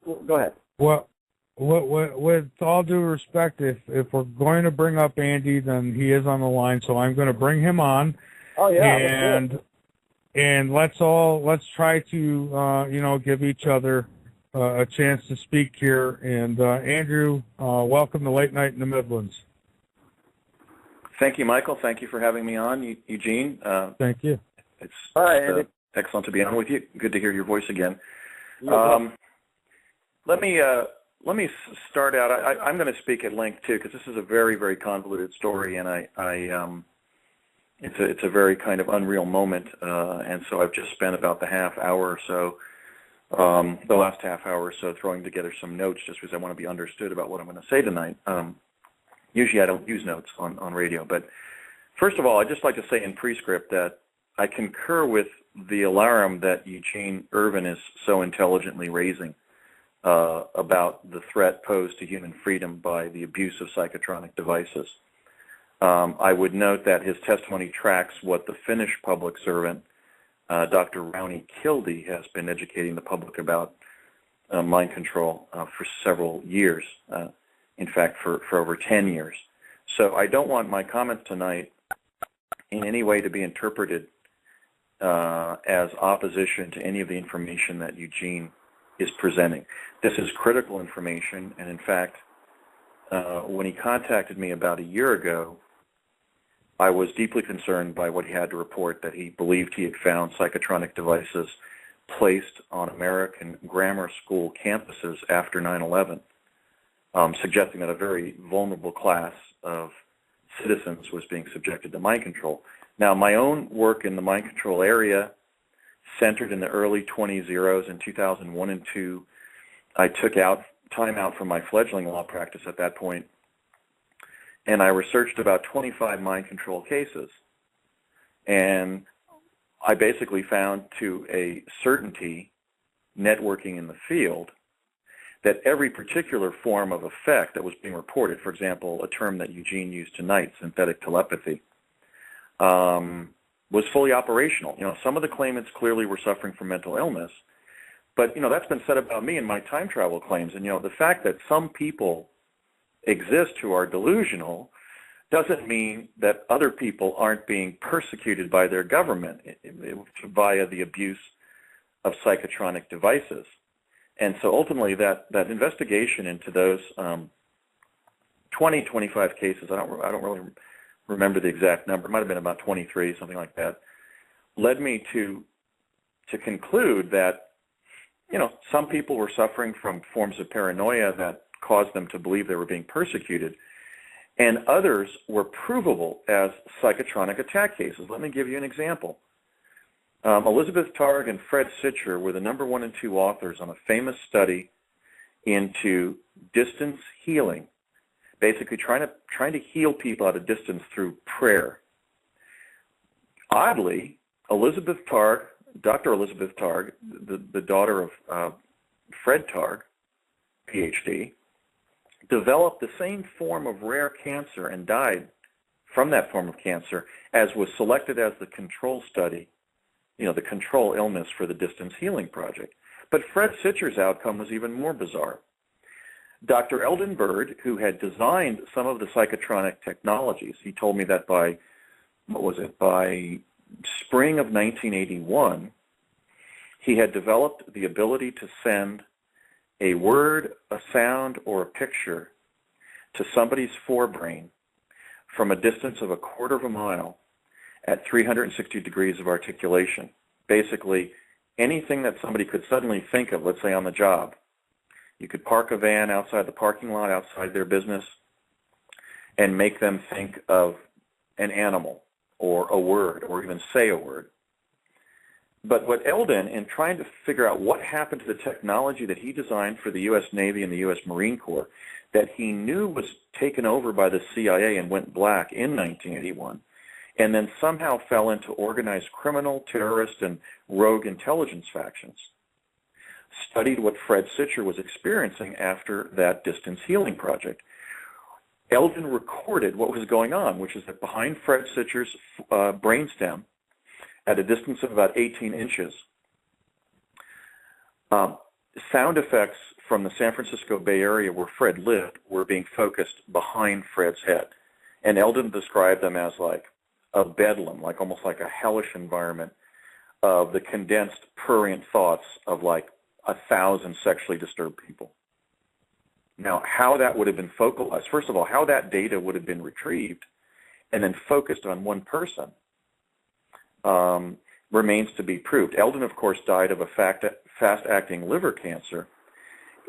Go ahead. Well, with all due respect, if we're going to bring up Andy, then he is on the line, so I'm going to bring him on. Oh yeah. And let's try to give each other a chance to speak here. And Andrew, welcome to Late Night in the Midlands. Thank you, Michael. Thank you for having me on, Eugene. Thank you. It's excellent to be on with you. Good to hear your voice again. Let me start out. I'm going to speak at length too, because this is a very, very convoluted story, and it's a very kind of unreal moment. And so I've just spent about the last half hour or so, throwing together some notes just because I want to be understood about what I'm going to say tonight. Usually I don't use notes on radio, but first of all, I'd just like to say in prescript that I concur with the alarm that Eugene Irvin is so intelligently raising about the threat posed to human freedom by the abuse of psychotronic devices. I would note that his testimony tracks what the Finnish public servant, Dr. Rauni Kildi, has been educating the public about mind control for several years. In fact, for over 10 years. So I don't want my comments tonight in any way to be interpreted as opposition to any of the information that Eugene is presenting. This is critical information, and in fact, when he contacted me about a year ago, I was deeply concerned by what he had to report, that he believed he had found psychotronic devices placed on American grammar school campuses after 9/11. Suggesting that a very vulnerable class of citizens was being subjected to mind control. Now, my own work in the mind control area centered in the early 20s in 2001 and 2. I took time out from my fledgling law practice at that point, and I researched about 25 mind control cases. And I basically found to a certainty, networking in the field, that every particular form of effect that was being reported, for example, a term that Eugene used tonight, synthetic telepathy, was fully operational. Some of the claimants clearly were suffering from mental illness, but that's been said about me in my time travel claims. And the fact that some people exist who are delusional doesn't mean that other people aren't being persecuted by their government via the abuse of psychotronic devices. And so ultimately that investigation into those 25 cases, I don't really remember the exact number, it might have been about 23, something like that, led me to conclude that, some people were suffering from forms of paranoia that caused them to believe they were being persecuted, and others were provable as psychotronic attack cases. Let me give you an example. Elizabeth Targ and Fred Sitcher were the #1 and 2 authors on a famous study into distance healing, basically trying to heal people at a distance through prayer. Oddly, Dr. Elizabeth Targ, the daughter of Fred Targ, PhD, developed the same form of rare cancer and died from that form of cancer, as was selected as the control study, the control illness for the Distance Healing Project. But Fred Sitcher's outcome was even more bizarre. Dr. Eldon Bird, who had designed some of the psychotronic technologies, he told me that by spring of 1981, he had developed the ability to send a word, a sound, or a picture to somebody's forebrain from a distance of 1/4 of a mile at 360 degrees of articulation. Basically, anything that somebody could suddenly think of, let's say on the job. You could park a van outside the parking lot, outside their business, and make them think of an animal or a word, or even say a word. But what Eldon, in trying to figure out what happened to the technology that he designed for the U.S. Navy and the U.S. Marine Corps, that he knew was taken over by the CIA and went black in 1981, and then somehow fell into organized criminal, terrorist, and rogue intelligence factions, studied what Fred Sitcher was experiencing after that Distance Healing Project. Eldon recorded what was going on, which is that behind Fred Sitcher's brainstem, at a distance of about 18 inches, sound effects from the San Francisco Bay Area where Fred lived were being focused behind Fred's head. And Eldon described them as like a bedlam, like almost like a hellish environment of the condensed prurient thoughts of like 1,000 sexually disturbed people. Now, how that would have been focalized, first of all, how that data would have been retrieved and then focused on one person remains to be proved. Eldon, of course, died of a fast-acting liver cancer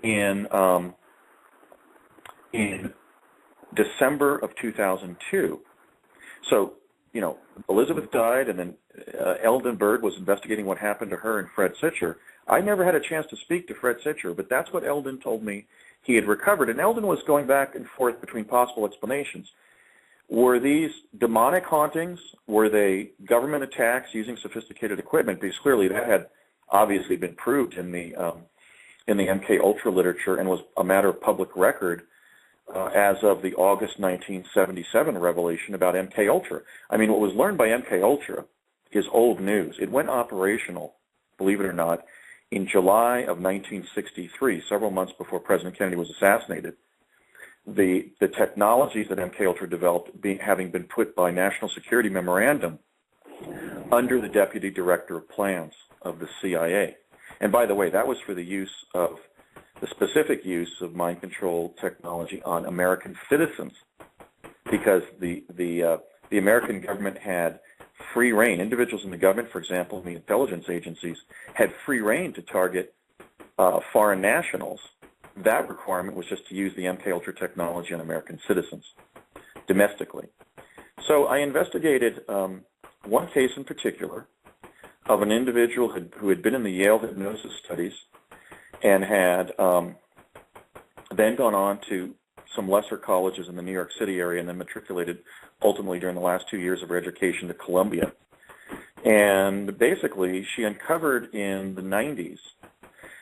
in December of 2002. So, you know, Elizabeth died, and then Eldon Bird was investigating what happened to her and Fred Sitcher. I never had a chance to speak to Fred Sitcher, but that's what Eldon told me he had recovered. And Eldon was going back and forth between possible explanations. Were these demonic hauntings? Were they government attacks using sophisticated equipment? Because clearly that had obviously been proved in the MK Ultra literature and was a matter of public record as of the August 1977 revelation about MK Ultra. I mean, what was learned by MK Ultra is old news. It went operational, believe it or not, in July of 1963, several months before President Kennedy was assassinated. The technologies that MK Ultra developed having been put by National Security Memorandum under the Deputy Director of Plans of the CIA. And by the way, that was for the specific use of mind control technology on American citizens, because the American government had free reign. Individuals in the government, for example, in the intelligence agencies, had free reign to target foreign nationals. That requirement was just to use the MK Ultra technology on American citizens domestically. So I investigated one case in particular of an individual who had been in the Yale hypnosis studies and had then gone on to some lesser colleges in the New York City area and then matriculated ultimately during the last 2 years of her education to Columbia. And basically, she uncovered in the 90s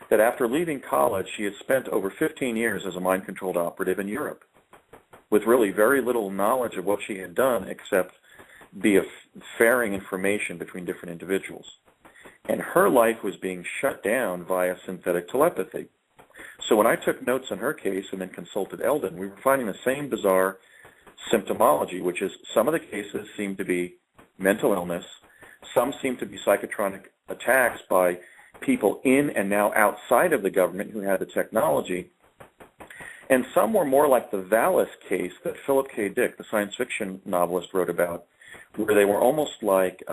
that after leaving college, she had spent over 15 years as a mind-controlled operative in Europe with really very little knowledge of what she had done except be faring information between different individuals. And her life was being shut down via synthetic telepathy. So when I took notes on her case and then consulted Eldon, we were finding the same bizarre symptomology, which is some of the cases seem to be mental illness, some seem to be psychotronic attacks by people in and now outside of the government who had the technology, and some were more like the Vallis case that Philip K. Dick, the science fiction novelist, wrote about, where they were almost like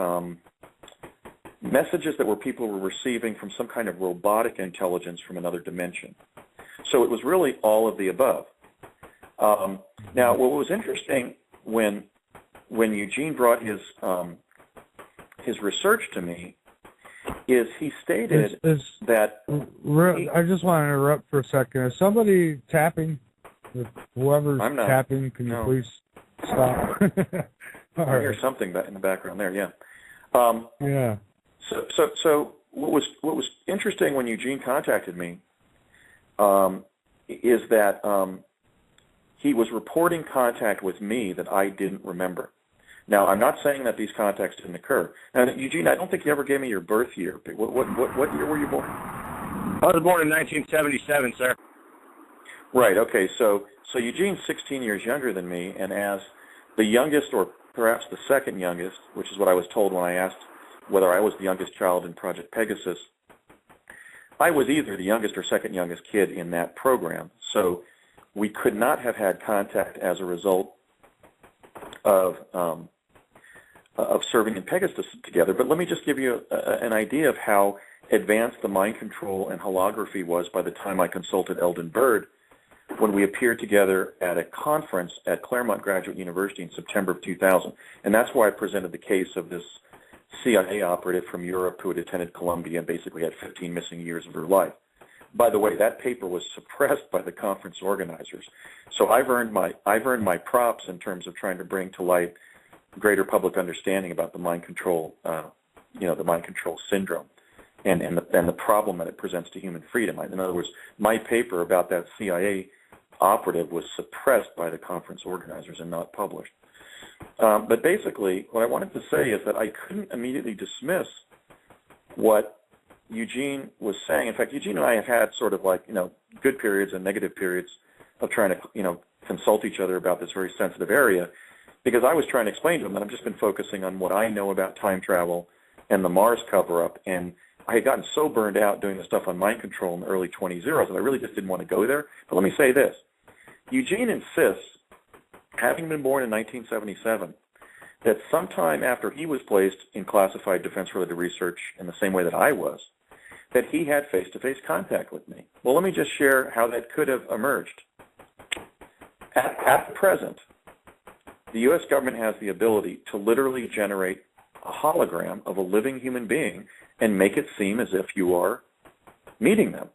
messages that people were receiving from some kind of robotic intelligence from another dimension. So it was really all of the above. Now, what was interesting when Eugene brought his research to me is he stated that... I just want to interrupt for a second. Is somebody tapping? Whoever's I'm not, tapping, can you please stop? I hear something in the background there, yeah. Yeah. So what was interesting when Eugene contacted me is that he was reporting contact with me that I didn't remember. Now, I'm not saying that these contacts didn't occur. Now, Eugene, I don't think you ever gave me your birth year. What year were you born? I was born in 1977, sir. Right. Okay. So Eugene's 16 years younger than me, and as the youngest, or perhaps the second youngest, which is what I was told when I asked whether I was the youngest child in Project Pegasus, I was either the youngest or second youngest kid in that program. So we could not have had contact as a result of serving in Pegasus together. But let me just give you an idea of how advanced the mind control and holography was by the time I consulted Eldon Bird when we appeared together at a conference at Claremont Graduate University in September of 2000. And that's why I presented the case of this CIA operative from Europe who had attended Columbia and basically had 15 missing years of her life. By the way, that paper was suppressed by the conference organizers. So I've earned my props in terms of trying to bring to light greater public understanding about the mind control, the mind control syndrome, and the problem that it presents to human freedom. In other words, my paper about that CIA operative was suppressed by the conference organizers and not published. But basically, what I wanted to say is that I couldn't immediately dismiss what Eugene was saying, in fact, Eugene and I have had sort of like, good periods and negative periods of trying to, consult each other about this very sensitive area, because I was trying to explain to him that I've just been focusing on what I know about time travel and the Mars cover-up, and I had gotten so burned out doing the stuff on mind control in the early 2000s that I really just didn't want to go there. But let me say this. Eugene insists, having been born in 1977, that sometime after he was placed in classified defense-related research in the same way that I was, that he had face-to-face contact with me. Well, let me just share how that could have emerged. At the present, the U.S. government has the ability to literally generate a hologram of a living human being and make it seem as if you are meeting them.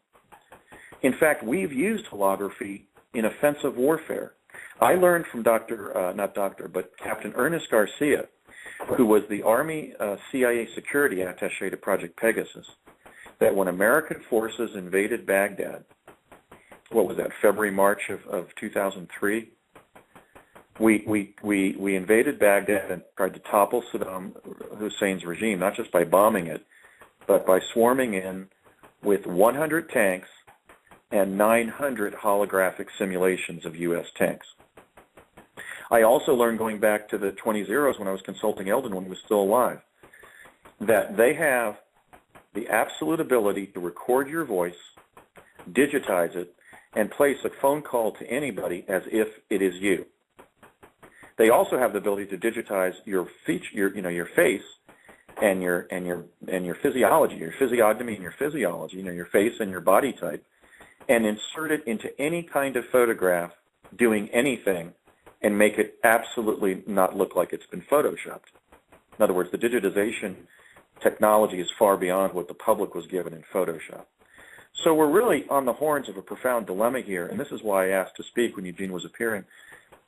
In fact, we've used holography in offensive warfare. I learned from Captain Ernest Garcia, who was the Army CIA security attaché to Project Pegasus, that when American forces invaded Baghdad, what was that, February, March of 2003, we invaded Baghdad and tried to topple Saddam Hussein's regime, not just by bombing it, but by swarming in with 100 tanks and 900 holographic simulations of U.S. tanks. I also learned, going back to the 20s when I was consulting Eldon when he was still alive, that they have the absolute ability to record your voice, digitize it, and place a phone call to anybody as if it is you. They also have the ability to digitize your face and your physiology, your physiognomy and your physiology, your face and your body type, and insert it into any kind of photograph doing anything and make it absolutely not look like it's been photoshopped. In other words, the digitization technology is far beyond what the public was given in Photoshop. So we're really on the horns of a profound dilemma here, and this is why I asked to speak when Eugene was appearing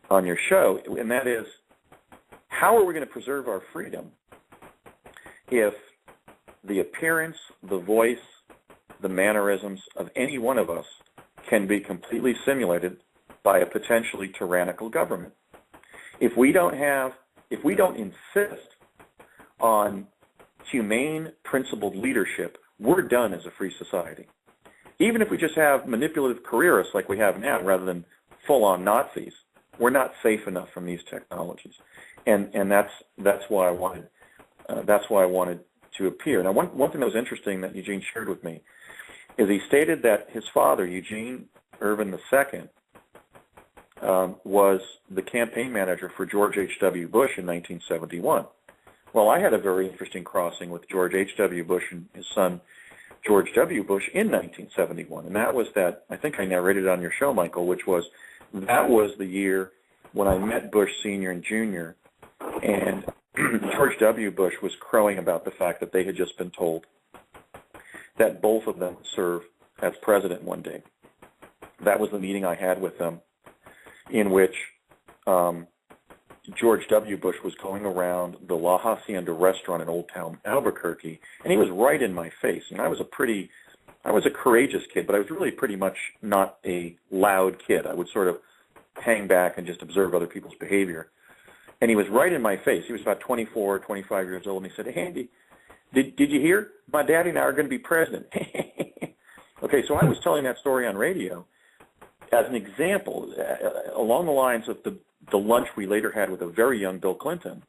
on your show, and that is, how are we going to preserve our freedom if the appearance, the voice, the mannerisms of any one of us can be completely simulated by a potentially tyrannical government? If we don't insist on humane, principled leadership, we're done as a free society. Even if we just have manipulative careerists like we have now, rather than full-on Nazis, we're not safe enough from these technologies, and that's why I wanted to appear. Now, one thing that was interesting that Eugene shared with me is he stated that his father, Eugene Irvin II, was the campaign manager for George H.W. Bush in 1971. Well, I had a very interesting crossing with George H.W. Bush and his son, George W. Bush, in 1971, and that was that, I think I narrated on your show, Michael, which was, that was the year when I met Bush Sr. and Jr., and George W. Bush was crowing about the fact that they had just been told that both of them would serve as president one day. That was the meeting I had with them, in which George W. Bush was going around the La Hacienda restaurant in Old Town Albuquerque, and he was right in my face. And I was a courageous kid, but I was really pretty much not a loud kid. I would sort of hang back and just observe other people's behavior. And he was right in my face. He was about 24, 25 years old, and he said, "Hey, Andy, did you hear? My daddy and I are going to be president." Okay, so I was telling that story on radio as an example, along the lines of the lunch we later had with a very young Bill Clinton,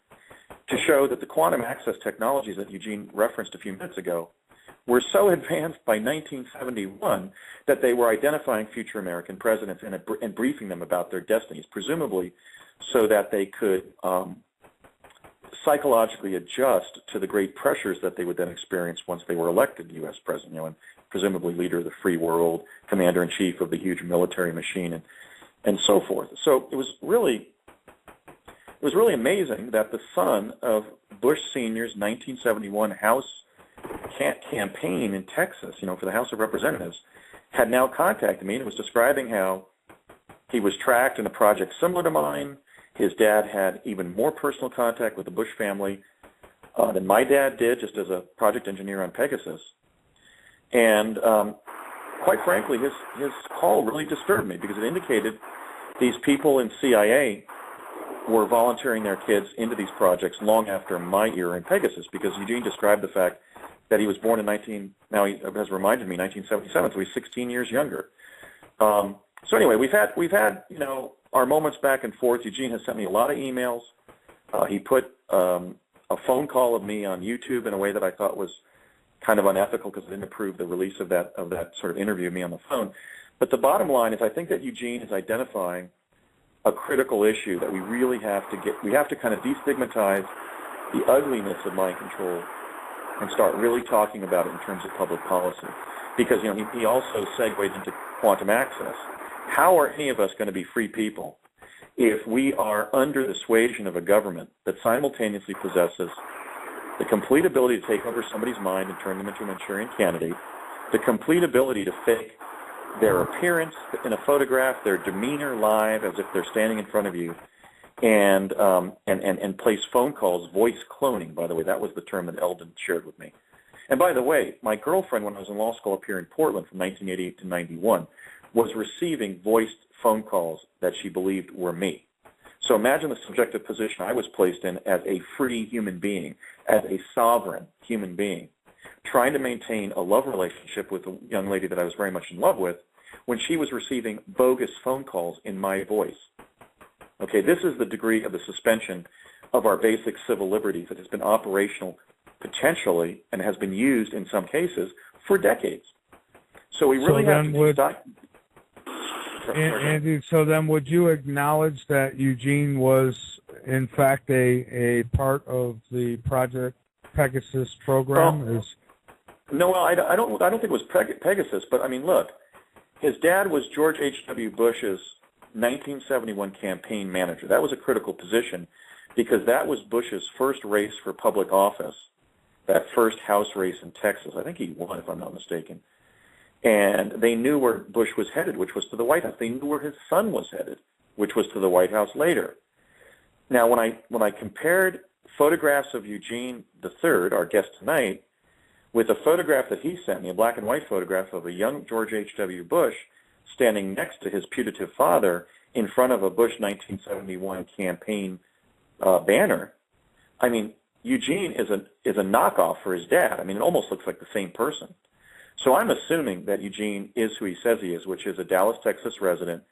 to show that the quantum access technologies that Eugene referenced a few minutes ago were so advanced by 1971 that they were identifying future American presidents and briefing them about their destinies, presumably so that they could psychologically adjust to the great pressures that they would then experience once they were elected U.S. president, and presumably leader of the free world, commander-in-chief of the huge military machine, and so forth. So it was really amazing that the son of Bush Sr.'s 1971 House campaign in Texas, for the House of Representatives, had now contacted me and was describing how he was tracked in a project similar to mine. His dad had even more personal contact with the Bush family than my dad did, just as a project engineer on Pegasus. And quite frankly, his call really disturbed me, because it indicated these people in CIA were volunteering their kids into these projects long after my era in Pegasus, because Eugene described the fact that he was born in now he has reminded me, 1977, so he's 16 years younger. So anyway, we've had, our moments back and forth. Eugene has sent me a lot of emails. He put a phone call of me on YouTube in a way that I thought was kind of unethical because I didn't approve the release of that sort of interview of me on the phone. But the bottom line is I think that Eugene is identifying a critical issue that we really have to we have to kind of destigmatize the ugliness of mind control and start really talking about it in terms of public policy. Because, he also segued into quantum access. How are any of us going to be free people if we are under the suasion of a government that simultaneously possesses the complete ability to take over somebody's mind and turn them into a Manchurian candidate, the complete ability to fake their appearance in a photograph, their demeanor live as if they're standing in front of you, and place phone calls, voice cloning, by the way. That was the term that Eldon shared with me. And by the way, my girlfriend, when I was in law school up here in Portland from 1988 to 91, was receiving voiced phone calls that she believed were me. So imagine the subjective position I was placed in as a free human being, as a sovereign human being, trying to maintain a love relationship with a young lady that I was very much in love with when she was receiving bogus phone calls in my voice. Okay, this is the degree of the suspension of our basic civil liberties that has been operational potentially and has been used in some cases for decades. So we really have to stop. Andy, so then would you acknowledge that Eugene was in fact a part of the Project Pegasus program? No, I don't think it was Pegasus, but I mean, look, his dad was George H.W. Bush's 1971 campaign manager. That was a critical position because that was Bush's first race for public office, that first House race in Texas. I think he won, if I'm not mistaken. And they knew where Bush was headed, which was to the White House. They knew where his son was headed, which was to the White House later. Now, when I compared photographs of Eugene III, our guest tonight, with a photograph that he sent me, a black and white photograph of a young George H.W. Bush standing next to his putative father in front of a Bush 1971 campaign banner, I mean, Eugene is a knockoff for his dad. I mean, it almost looks like the same person. So I'm assuming that Eugene is who he says he is, which is a Dallas, Texas resident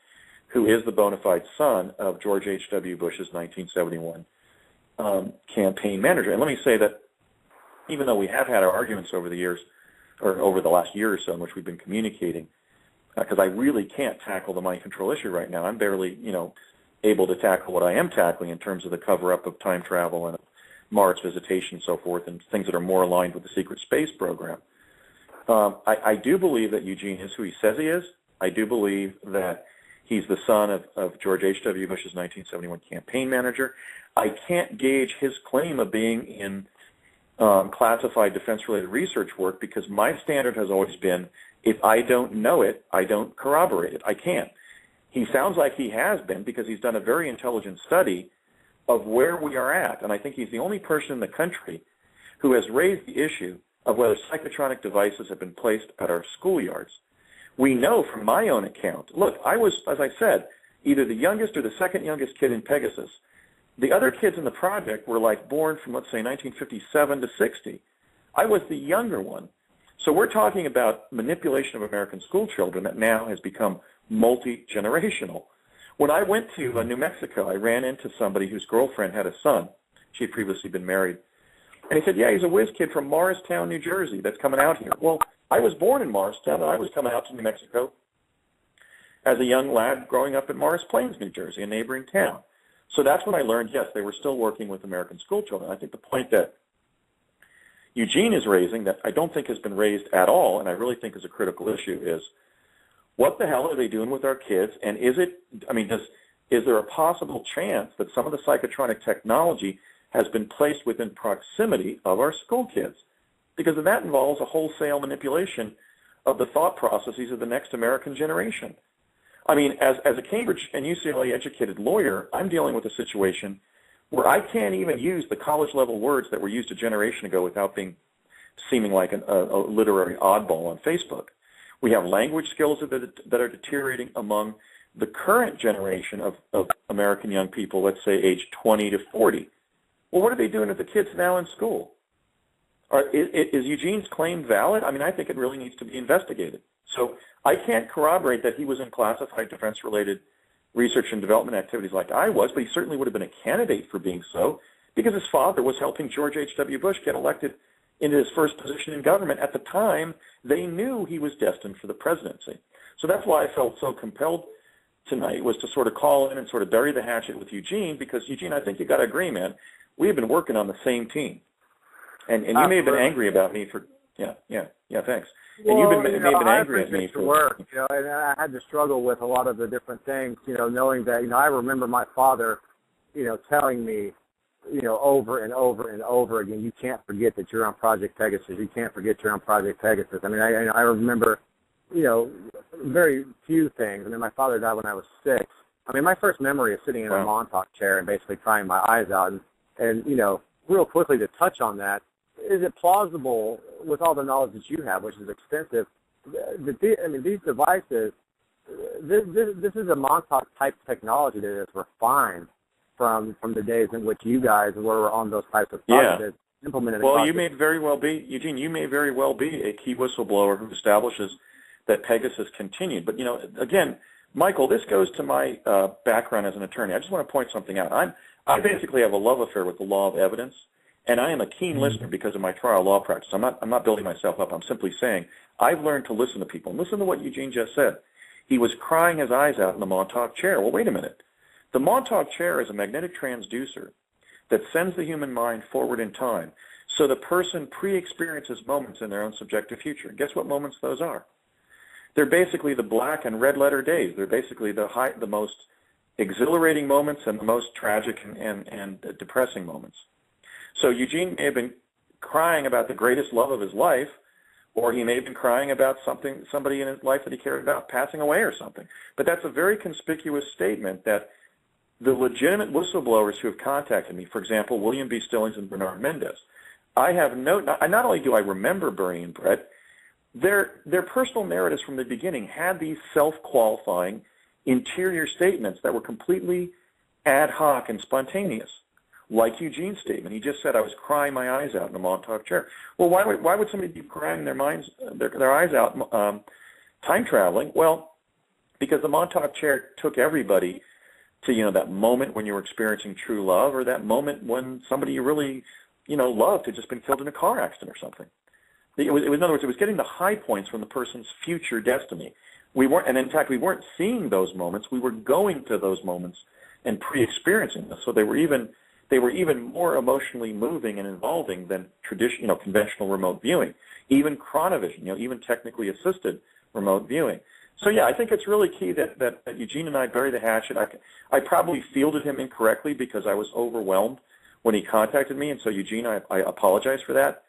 who is the bona fide son of George H.W. Bush's 1971 campaign manager. And let me say that even though we have had our arguments over the years, or over the last year or so in which we've been communicating, because I really can't tackle the mind control issue right now. I'm barely, able to tackle what I am tackling in terms of the cover-up of time travel and Mars visitation and so forth, and things that are more aligned with the secret space program. I do believe that Eugene is who he says he is. I do believe that he's the son of George H.W. Bush's 1971 campaign manager. I can't gauge his claim of being in classified defense-related research work because my standard has always been, if I don't know it, I don't corroborate it. I can't. He sounds like he has been because he's done a very intelligent study of where we are at, and I think he's the only person in the country who has raised the issue of whether psychotronic devices have been placed at our schoolyards. We know from my own account, look, I was, as I said, either the youngest or the second youngest kid in Pegasus. The other kids in the project were like born from, let's say, 1957 to 60. I was the younger one. So we're talking about manipulation of American school children that now has become multi-generational. When I went to New Mexico, I ran into somebody whose girlfriend had a son. She had previously been married. And he said, yeah, he's a whiz kid from Morristown, New Jersey that's coming out here. Well, I was born in Morristown, and I was coming out to New Mexico as a young lad growing up in Morris Plains, New Jersey, a neighboring town. So that's when I learned, yes, they were still working with American school children. I think the point that Eugene is raising that I don't think has been raised at all, and I really think is a critical issue, is what the hell are they doing with our kids? And is there a possible chance that some of the psychotronic technology has been placed within proximity of our school kids? Because that involves a wholesale manipulation of the thought processes of the next American generation. I mean, as a Cambridge and UCLA educated lawyer, I'm dealing with a situation where I can't even use the college-level words that were used a generation ago without seeming like a literary oddball on Facebook. We have language skills that are deteriorating among the current generation of American young people, let's say age 20 to 40. Well, what are they doing with the kids now in school? Is Eugene's claim valid? I mean, I think it really needs to be investigated. So I can't corroborate that he was in classified defense-related research and development activities like I was, but he certainly would have been a candidate for being so because his father was helping George H.W. Bush get elected into his first position in government. At the time, they knew he was destined for the presidency. So that's why I felt so compelled tonight, was to sort of call in and sort of bury the hatchet with Eugene, because, Eugene, I think you got to agree, man, we have been working on the same team. And you may have been angry about me for, thanks. Well, and may have been angry at me for work, and I had to struggle with a lot of the different things, knowing that, I remember my father, telling me, over and over and over again, you can't forget that you're on Project Pegasus. You can't forget you're on Project Pegasus. I mean, I remember, very few things. I mean, my father died when I was 6. I mean, my first memory is sitting in a Montauk chair and basically crying my eyes out. And real quickly to touch on that, is it plausible, with all the knowledge that you have, which is extensive, that these devices, this is a Montauk-type technology that is refined from the days in which you guys were on those types of projects, implemented. Well, you may very well be, Eugene, you may very well be a key whistleblower who establishes that Pegasus continued. But, again, Michael, this goes to my background as an attorney. I just want to point something out. I basically have a love affair with the law of evidence, and I am a keen listener because of my trial law practice. I'm not building myself up. I'm simply saying I've learned to listen to people. And listen to what Eugene just said. He was crying his eyes out in the Montauk chair. Well, wait a minute. The Montauk chair is a magnetic transducer that sends the human mind forward in time, so the person pre-experiences moments in their own subjective future. Guess what moments those are? They're basically the black and red letter days. They're basically the most exhilarating moments and the most tragic and depressing moments. So Eugene may have been crying about the greatest love of his life, or he may have been crying about somebody in his life that he cared about passing away or something. But that's a very conspicuous statement that the legitimate whistleblowers who have contacted me, for example, William B. Stillings and Bernard Mendez, not only do I remember Bernie and Brett, their personal narratives from the beginning had these self-qualifying interior statements that were completely ad hoc and spontaneous, like Eugene's statement. He just said, I was crying my eyes out in the Montauk chair. Well, why would somebody be crying their eyes out time traveling? Well, because the Montauk chair took everybody to, that moment when you were experiencing true love, or that moment when somebody you really, loved had just been killed in a car accident or something. In other words, it was getting the high points from the person's future destiny. And in fact, we weren't seeing those moments. We were going to those moments and pre-experiencing them. So they were even more emotionally moving and involving than traditional, conventional remote viewing, even chronovision, even technically assisted remote viewing. So yeah, I think it's really key that Eugene and I bury the hatchet. I probably fielded him incorrectly because I was overwhelmed when he contacted me, and so Eugene, I apologize for that.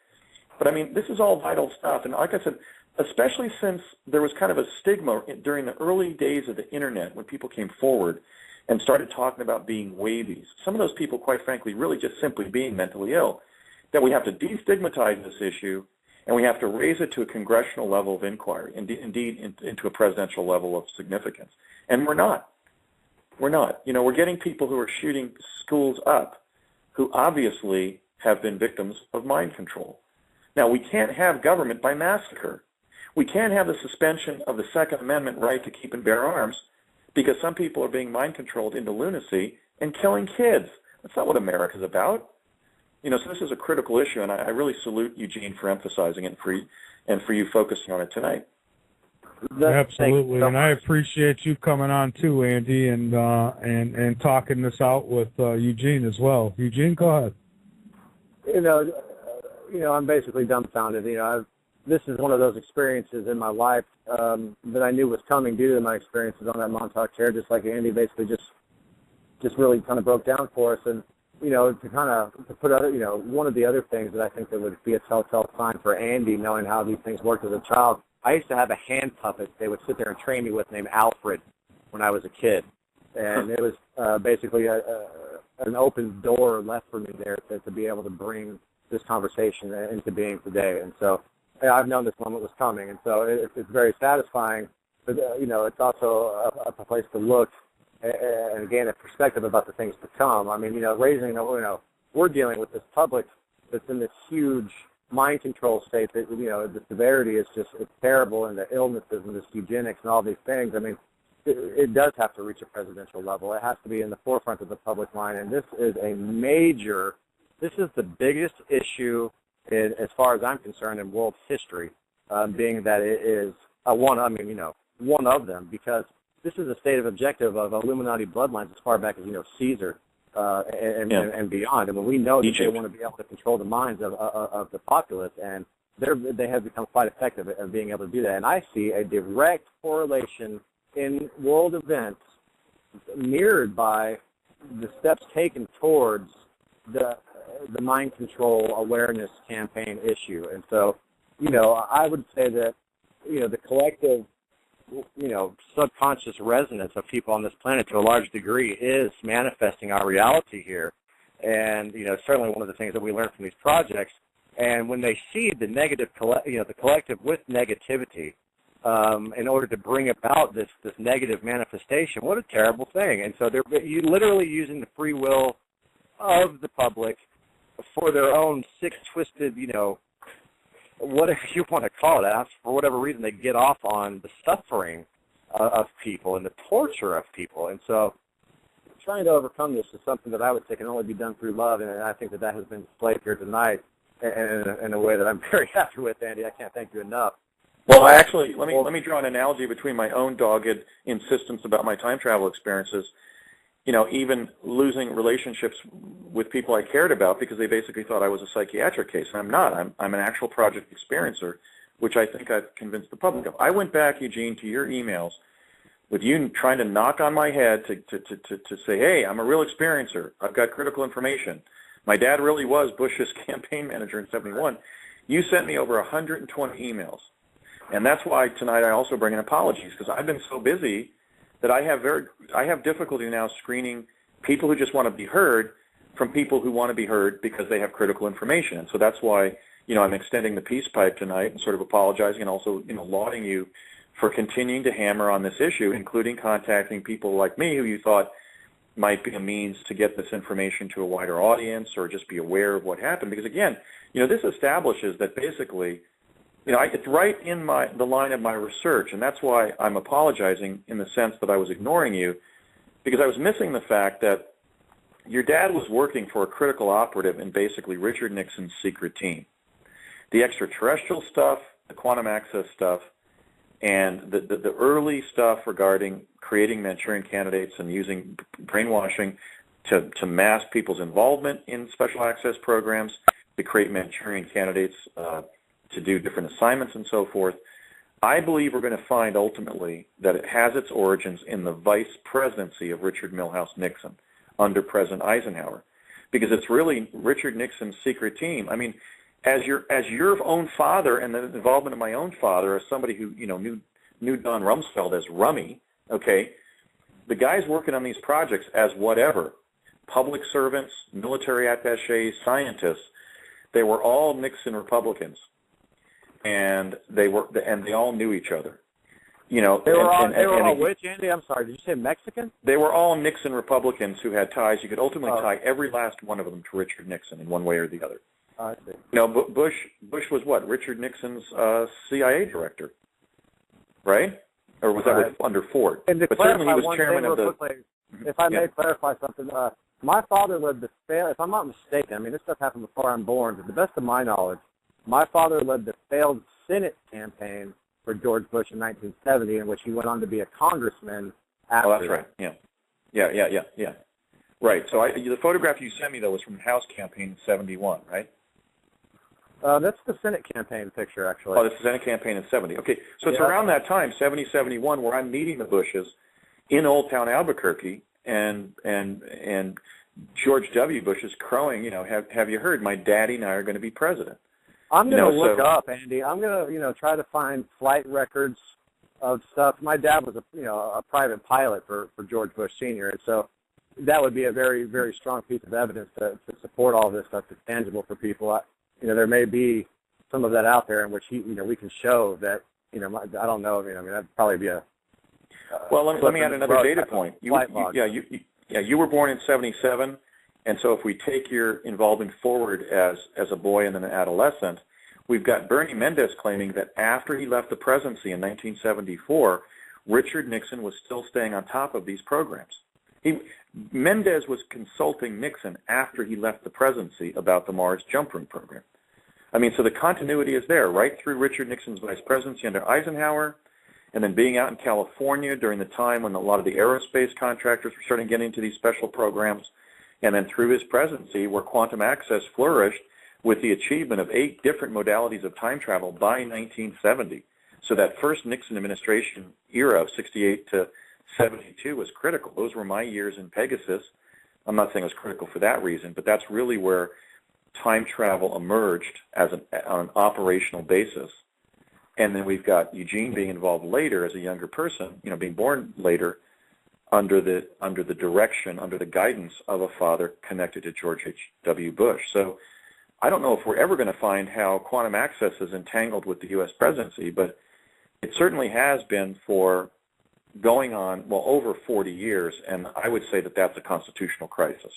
But I mean, this is all vital stuff, and like I said, especially since there was kind of a stigma during the early days of the internet when people came forward and started talking about being wavies. Some of those people, quite frankly, really just simply being mentally ill, that we have to destigmatize this issue, and we have to raise it to a congressional level of inquiry, indeed into a presidential level of significance. And we're not. We're not. We're getting people who are shooting schools up who obviously have been victims of mind control. Now, we can't have government by massacre. We can't have the suspension of the Second Amendment right to keep and bear arms because some people are being mind controlled into lunacy and killing kids. That's not what America's about. So this is a critical issue, and I really salute Eugene for emphasizing it and for you focusing on it tonight. Absolutely, and I appreciate you coming on too, Andy, and talking this out with Eugene as well. Eugene, go ahead. I'm basically dumbfounded. This is one of those experiences in my life that I knew was coming due to my experiences on that Montauk chair, just like Andy basically just really kind of broke down for us. And, to put other, one of the other things that I think that would be a telltale sign for Andy, knowing how these things worked as a child, I used to have a hand puppet they would sit there and train me with named Alfred when I was a kid. And it was basically an open door left for me there to be able to bring this conversation into being today. And so I've known this moment was coming. And so it's very satisfying. But, it's also a place to look and, again, a perspective about the things to come. I mean, we're dealing with this public that's in this huge mind control state that, the severity is just, it's terrible, and the illnesses and this eugenics and all these things. I mean, it does have to reach a presidential level. It has to be in the forefront of the public mind, and this is this is the biggest issue as far as I'm concerned in world history, being that it is one of them, because this is a stated objective of Illuminati bloodlines as far back as, Caesar and beyond. I mean, we know that they want to be able to control the minds of the populace, and they have become quite effective at being able to do that. And I see a direct correlation in world events mirrored by the steps taken towards the mind control awareness campaign issue. And so, I would say that, the collective, subconscious resonance of people on this planet to a large degree is manifesting our reality here. And, certainly one of the things that we learn from these projects. And when they see the negative, the collective with negativity, in order to bring about this negative manifestation, what a terrible thing. And so they're literally using the free will of the public for their own sick, twisted, whatever you want to call it. For whatever reason, they get off on the suffering of people and the torture of people. And so trying to overcome this is something that I would say can only be done through love, and I think that has been displayed here tonight in a way that I'm very happy with, Andy. I can't thank you enough. Well, actually, let me draw an analogy between my own dogged insistence about my time travel experiences, even losing relationships with people I cared about because they basically thought I was a psychiatric case. And I'm not. I'm an actual project experiencer, which I think I've convinced the public of. I went back, Eugene, to your emails with you trying to knock on my head to say, hey, I'm a real experiencer. I've got critical information. My dad really was Bush's campaign manager in 71. You sent me over 120 emails. And that's why tonight I also bring in apologies, because I've been so busy that I have difficulty now screening people who just want to be heard from people who want to be heard because they have critical information. And so that's why, I'm extending the peace pipe tonight and sort of apologizing and also, lauding you for continuing to hammer on this issue, including contacting people like me who you thought might be a means to get this information to a wider audience or just be aware of what happened. Because again, this establishes that basically, it's right in the line of my research, and that's why I'm apologizing in the sense that I was ignoring you, because I was missing the fact that your dad was working for a critical operative in basically Richard Nixon's secret team. The extraterrestrial stuff, the quantum access stuff, and the early stuff regarding creating Manchurian candidates and using brainwashing to mask people's involvement in special access programs, to create Manchurian candidates to do different assignments and so forth. I believe we're going to find ultimately that it has its origins in the vice presidency of Richard Milhous Nixon under President Eisenhower, because it's really Richard Nixon's secret team. I mean, as your own father and the involvement of my own father, as somebody who knew Don Rumsfeld as Rummy, okay, the guys working on these projects as whatever, public servants, military attaches, scientists, they were all Nixon Republicans. And they all knew each other, They were all which, Andy? I'm sorry. Did you say Mexican? They were all Nixon Republicans who had ties. You could ultimately tie every last one of them to Richard Nixon in one way or the other. I see. Bush was what? Richard Nixon's CIA director, right? Or was that under Ford? And but certainly he was chairman of the. Quickly, if I may clarify something, my father led the failed. If I'm not mistaken, this stuff happened before I'm born. To the best of my knowledge, my father led the failed Senate campaign for George Bush in 1970, in which he went on to be a congressman after. Oh, that's right. Yeah. Right. So the photograph you sent me, though, was from the House campaign in 71, right? That's the Senate campaign picture, actually. Oh, that's the Senate campaign in 70. Okay. So it's around that time, 70, 71, where I'm meeting the Bushes in Old Town Albuquerque, and George W. Bush is crowing, have you heard, my daddy and I are going to be president. I'm going to look up, Andy. I'm going to, try to find flight records of stuff. My dad was a private pilot for George Bush Sr., and so that would be a very, very strong piece of evidence to support all this stuff that's tangible for people. There may be some of that out there in which we can show that, I don't know. That'd probably be a. Well, let me add another data point. You were born in 77. And so if we take your involvement forward as a boy and then an adolescent, we've got Bernie Mendez claiming that after he left the presidency in 1974, Richard Nixon was still staying on top of these programs. Mendez was consulting Nixon after he left the presidency about the Mars jump room program. I mean, so the continuity is there, right through Richard Nixon's vice presidency under Eisenhower, and then being out in California during the time when a lot of the aerospace contractors were starting to get into these special programs, and then through his presidency where quantum access flourished with the achievement of 8 different modalities of time travel by 1970. So that first Nixon administration era of 68 to 72 was critical. Those were my years in Pegasus. I'm not saying it was critical for that reason, but that's really where time travel emerged as on an operational basis. And then we've got Eugene being involved later as a younger person, being born later under the direction, under the guidance of a father connected to George H.W. Bush. So I don't know if we're ever going to find how quantum access is entangled with the U.S. presidency, but it certainly has been for going on, over 40 years, and I would say that that's a constitutional crisis.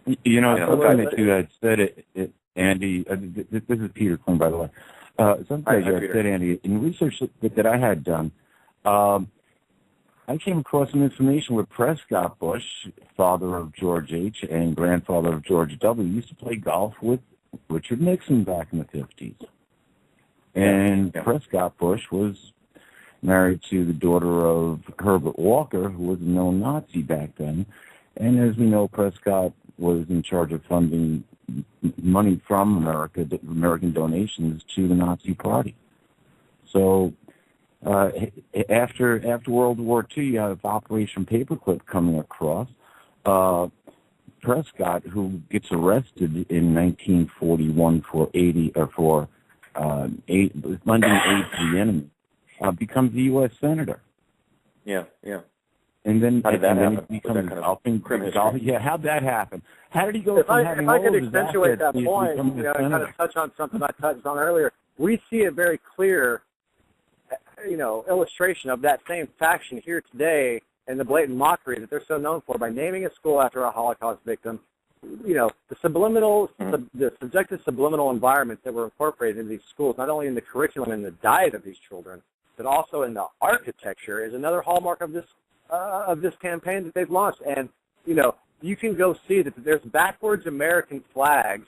Something that you had said, Andy, this is Peter Klein, by the way. Something that you had said, Andy, in research that I had done, I came across some information where Prescott Bush, father of George H. and grandfather of George W., used to play golf with Richard Nixon back in the 50s. And Prescott Bush was married to the daughter of Herbert Walker, who was a known Nazi back then. And as we know, Prescott was in charge of funding money from America, American donations to the Nazi Party. So after World War II, you have Operation Paperclip coming across. Prescott, who gets arrested in 1941 for lending aid to the enemy, becomes a U.S. senator. Yeah. And then, how did that happen? He becomes golfing. Yeah, how'd that happen? How did he go from having if I all could of his accentuate assets that to point, becoming a kind senator? of touch on something I touched on earlier, we see a very clear, illustration of that same faction here today and the blatant mockery that they're so known for by naming a school after a Holocaust victim. The subliminal, the subjective subliminal environments that were incorporated into these schools, not only in the curriculum and the diet of these children, but also in the architecture, is another hallmark of this campaign that they've launched. And you can go see that there's backwards American flags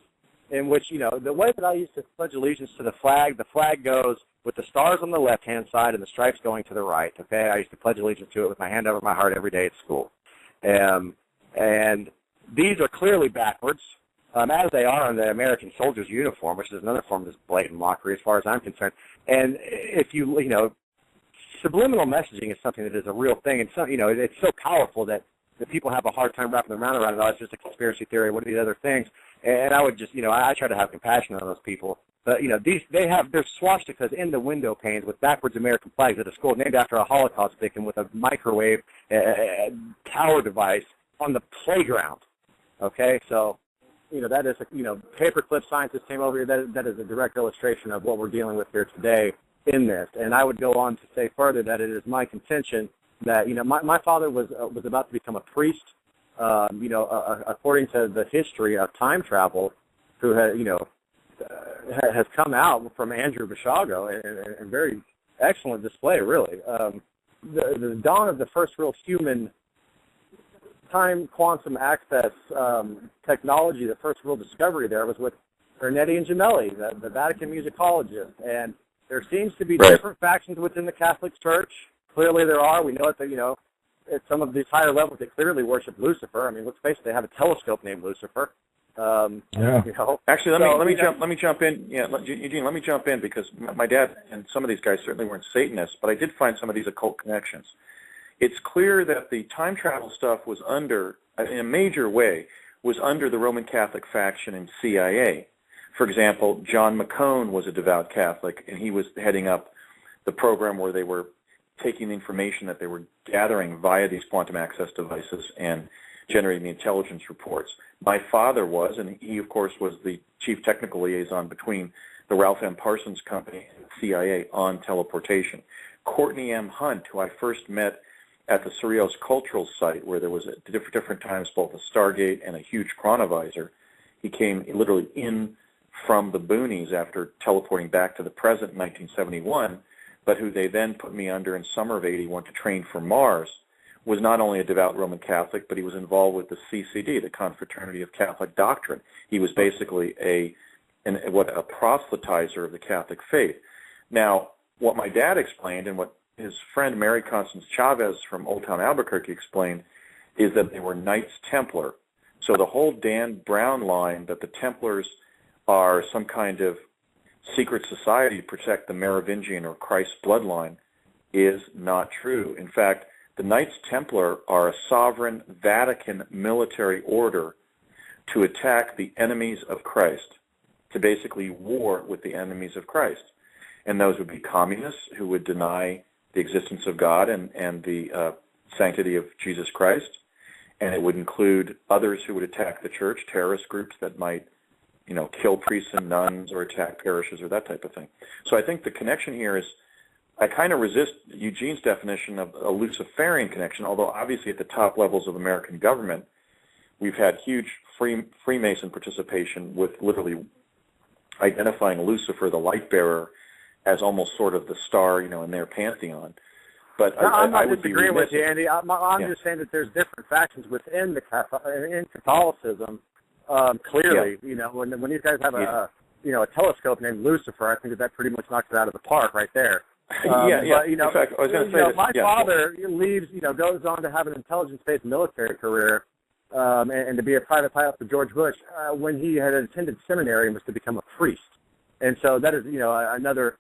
in which the way that I used to pledge allegiance to the flag goes with the stars on the left-hand side and the stripes going to the right. Okay, I used to pledge allegiance to it with my hand over my heart every day at school, and these are clearly backwards, as they are in the American soldier's uniform, which is another form of this blatant mockery as far as I'm concerned. And if subliminal messaging is something that is a real thing, and it's so powerful that people have a hard time wrapping their mind around it. Oh, it's just a conspiracy theory. What are these other things? And I would just, I try to have compassion on those people. But they have their swastikas in the window panes with backwards American flags at a school named after a Holocaust victim with a microwave tower device on the playground. Okay, so that is paperclip scientists came over here. That is a direct illustration of what we're dealing with here today in this. And I would go on to say further that it is my contention that my father was about to become a priest. According to the history of time travel, who has come out from Andrew Basiago in very excellent display, really. The dawn of the first real human time quantum access technology, the first real discovery there was with Ernetti and Gemelli, the Vatican musicologist. And there seems to be different factions within the Catholic Church. Clearly there are. We know that, at some of these higher levels, they clearly worship Lucifer. I mean, let's face it, they have a telescope named Lucifer. Actually, let me jump in. Yeah, Eugene, let me jump in because my dad and some of these guys certainly weren't Satanists, but I did find some of these occult connections. It's clear that the time travel stuff was in a major way, was under the Roman Catholic faction in CIA. For example, John McCone was a devout Catholic, and he was heading up the program where they were taking the information that they were gathering via these quantum access devices and generating the intelligence reports. My father was, and he, of course, was the chief technical liaison between the Ralph M. Parsons Company and the CIA on teleportation. Courtney M. Hunt, who I first met at the Cerritos Cultural Site, where there was at different times both a Stargate and a huge chronovisor. He came literally in from the boonies after teleporting back to the present in 1971, but who they then put me under in summer of 81 to train for Mars, was not only a devout Roman Catholic, but he was involved with the CCD, the Confraternity of Catholic Doctrine. He was basically a proselytizer of the Catholic faith. Now, what my dad explained and what his friend Mary Constance Chavez from Old Town Albuquerque explained is that they were Knights Templar. So the whole Dan Brown line that the Templars are some kind of secret society to protect the Merovingian or Christ bloodline is not true. In fact, the Knights Templar are a sovereign Vatican military order to attack the enemies of Christ, to basically war with the enemies of Christ. And those would be communists who would deny the existence of God and the sanctity of Jesus Christ. And it would include others who would attack the church, terrorist groups that might, kill priests and nuns or attack parishes or that type of thing. So I think the connection here is, I kind of resist Eugene's definition of a Luciferian connection, although obviously at the top levels of American government, we've had huge Freemason participation with literally identifying Lucifer, the light bearer, as almost sort of the star, in their pantheon. But no, I'm not I would disagreeing with you, Andy. I'm just saying that there's different factions within in Catholicism. Clearly, when you guys have a telescope named Lucifer, I think that pretty much knocks it out of the park right there. Yeah. But, in fact, I was going to say my father leaves, goes on to have an intelligence-based military career and to be a private pilot for George Bush when he had attended seminary and was to become a priest. And so that is, another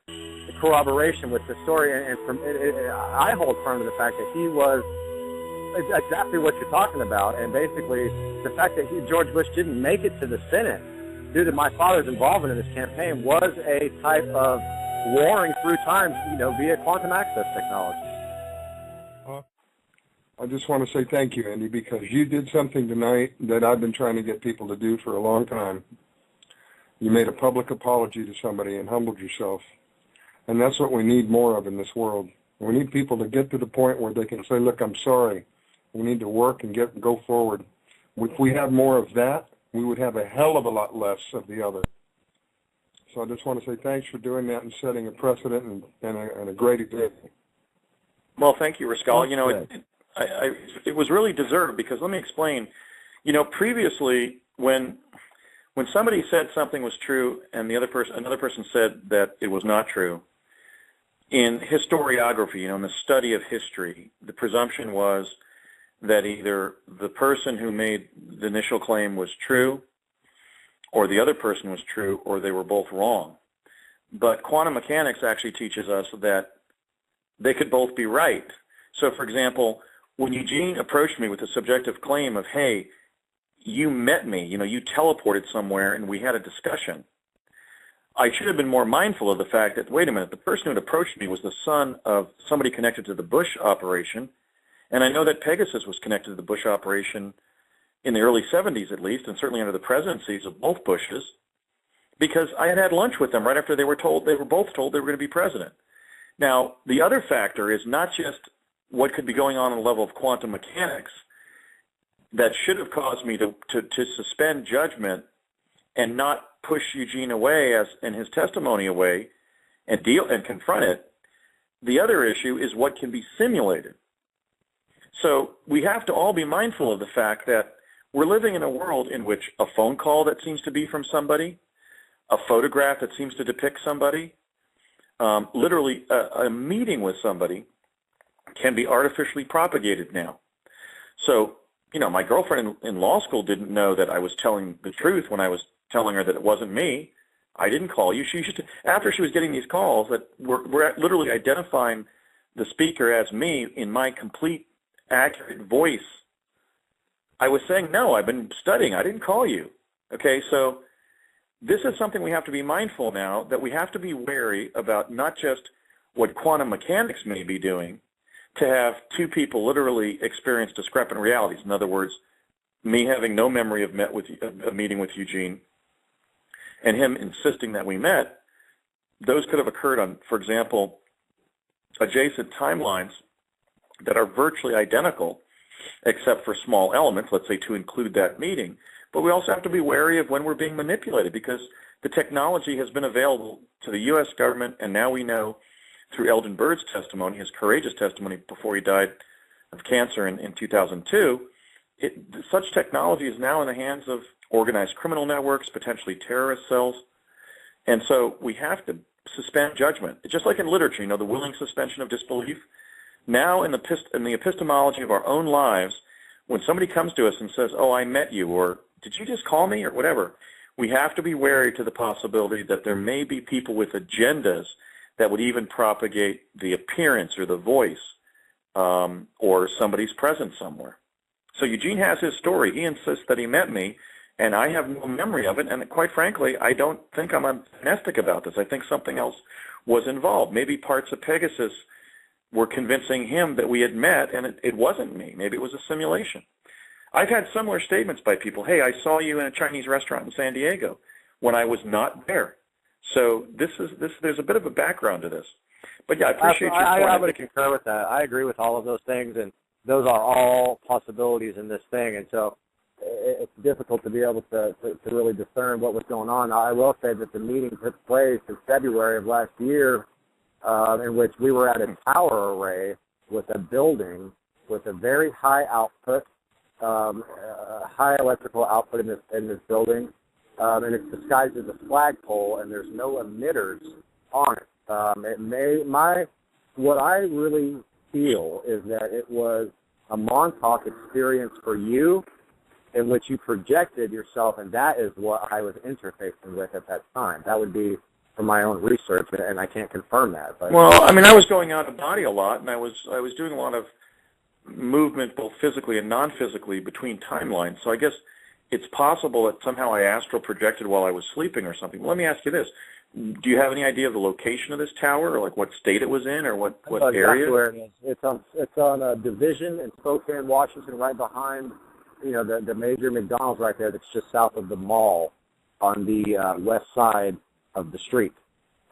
corroboration with the story. And I hold firm to the fact that he was exactly what you're talking about. And basically, the fact that George Bush didn't make it to the Senate due to my father's involvement in this campaign was a type of warring through time, via quantum access technology. I just want to say thank you, Andy, because you did something tonight that I've been trying to get people to do for a long time. You made a public apology to somebody and humbled yourself. And that's what we need more of in this world. We need people to get to the point where they can say, look, I'm sorry. We need to work and go forward. If we had more of that, we would have a hell of a lot less of the other. So I just want to say thanks for doing that and setting a precedent and a great example. Well, thank you, Rascal. It was really deserved because let me explain. Previously when somebody said something was true and another person said that it was not true, in historiography, in the study of history, the presumption was that either the person who made the initial claim was true or the other person was true, or they were both wrong. But quantum mechanics actually teaches us that they could both be right. So, for example, when Eugene approached me with the subjective claim of, hey, you met me, you teleported somewhere and we had a discussion, I should have been more mindful of the fact that, wait a minute, the person who had approached me was the son of somebody connected to the Bush operation, and I know that Pegasus was connected to the Bush operation in the early 70s at least, and certainly under the presidencies of both Bushes, because I had lunch with them right after they were both told they were going to be president. Now, the other factor is not just what could be going on the level of quantum mechanics that should have caused me to suspend judgment and not push Eugene away and his testimony away and confront it. The other issue is what can be simulated. So we have to all be mindful of the fact that we're living in a world in which a phone call that seems to be from somebody, a photograph that seems to depict somebody, literally a meeting with somebody can be artificially propagated now. So, my girlfriend in law school didn't know that I was telling the truth when I was telling her that it wasn't me. I didn't call you. After she was getting these calls that were literally identifying the speaker as me in my complete accurate voice, I was saying, no, I've been studying. I didn't call you. Okay, so this is something we have to be mindful now, that we have to be wary about not just what quantum mechanics may be doing to have two people literally experience discrepant realities. In other words, me having no memory of a meeting with Eugene and him insisting that we met. Those could have occurred on, for example, adjacent timelines that are virtually identical except for small elements, let's say to include that meeting. But we also have to be wary of when we're being manipulated, because the technology has been available to the U.S. government, and now we know through Eldon Bird's testimony, his courageous testimony before he died of cancer in 2002, such technology is now in the hands of organized criminal networks, potentially terrorist cells. And so we have to suspend judgment. Just like in literature, the willing suspension of disbelief. Now in the epistemology of our own lives, when somebody comes to us and says, oh, I met you, or did you just call me, or whatever, we have to be wary to the possibility that there may be people with agendas that would even propagate the appearance or the voice or somebody's presence somewhere. So Eugene has his story. He insists that he met me, and I have no memory of it. And quite frankly, I don't think I'm amnestic about this. I think something else was involved. Maybe parts of Pegasus were convincing him that we had met, and it wasn't me. Maybe it was a simulation. I've had similar statements by people. Hey, I saw you in a Chinese restaurant in San Diego when I was not there. So there's a bit of a background to this. But yeah, I appreciate your point. I would concur with that. I agree with all of those things, and those are all possibilities in this thing. And so it's difficult to be able to really discern what was going on. I will say that the meeting took place in February of last year, in which we were at a tower array with a building with a very high output, high electrical output in this building, and it's disguised as a flagpole, and there's no emitters on it. What I really feel is that it was a Montauk experience for you, in which you projected yourself, and that is what I was interfacing with at that time. That would be from my own research, and I can't confirm that. But. Well, I mean, I was going out of body a lot, and I was doing a lot of movement, both physically and non-physically, between timelines. So I guess it's possible that somehow I astral projected while I was sleeping or something. Let me ask you this. Do you have any idea of the location of this tower, or like what state it was in, or what area? Where it is. It's on a division in Spokane, Washington, right behind the major McDonald's right there. That's just south of the mall on the west side of the street,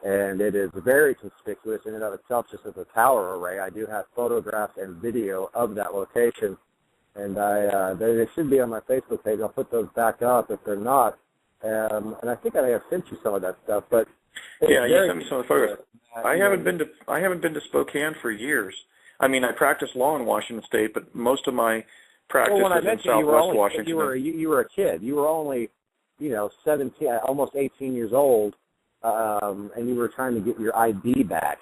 and it is very conspicuous in and of itself, just as a tower array. I do have photographs and video of that location, and they should be on my Facebook page. I'll put those back up if they're not. And I think I may have sent you some of that stuff, but yeah, you sent me some of the photos. I haven't been to Spokane for years. I mean, I practiced law in Washington State, but most of my practice is in Southwest Washington. You were a kid. You were only 17, almost 18 years old, and you were trying to get your ID back.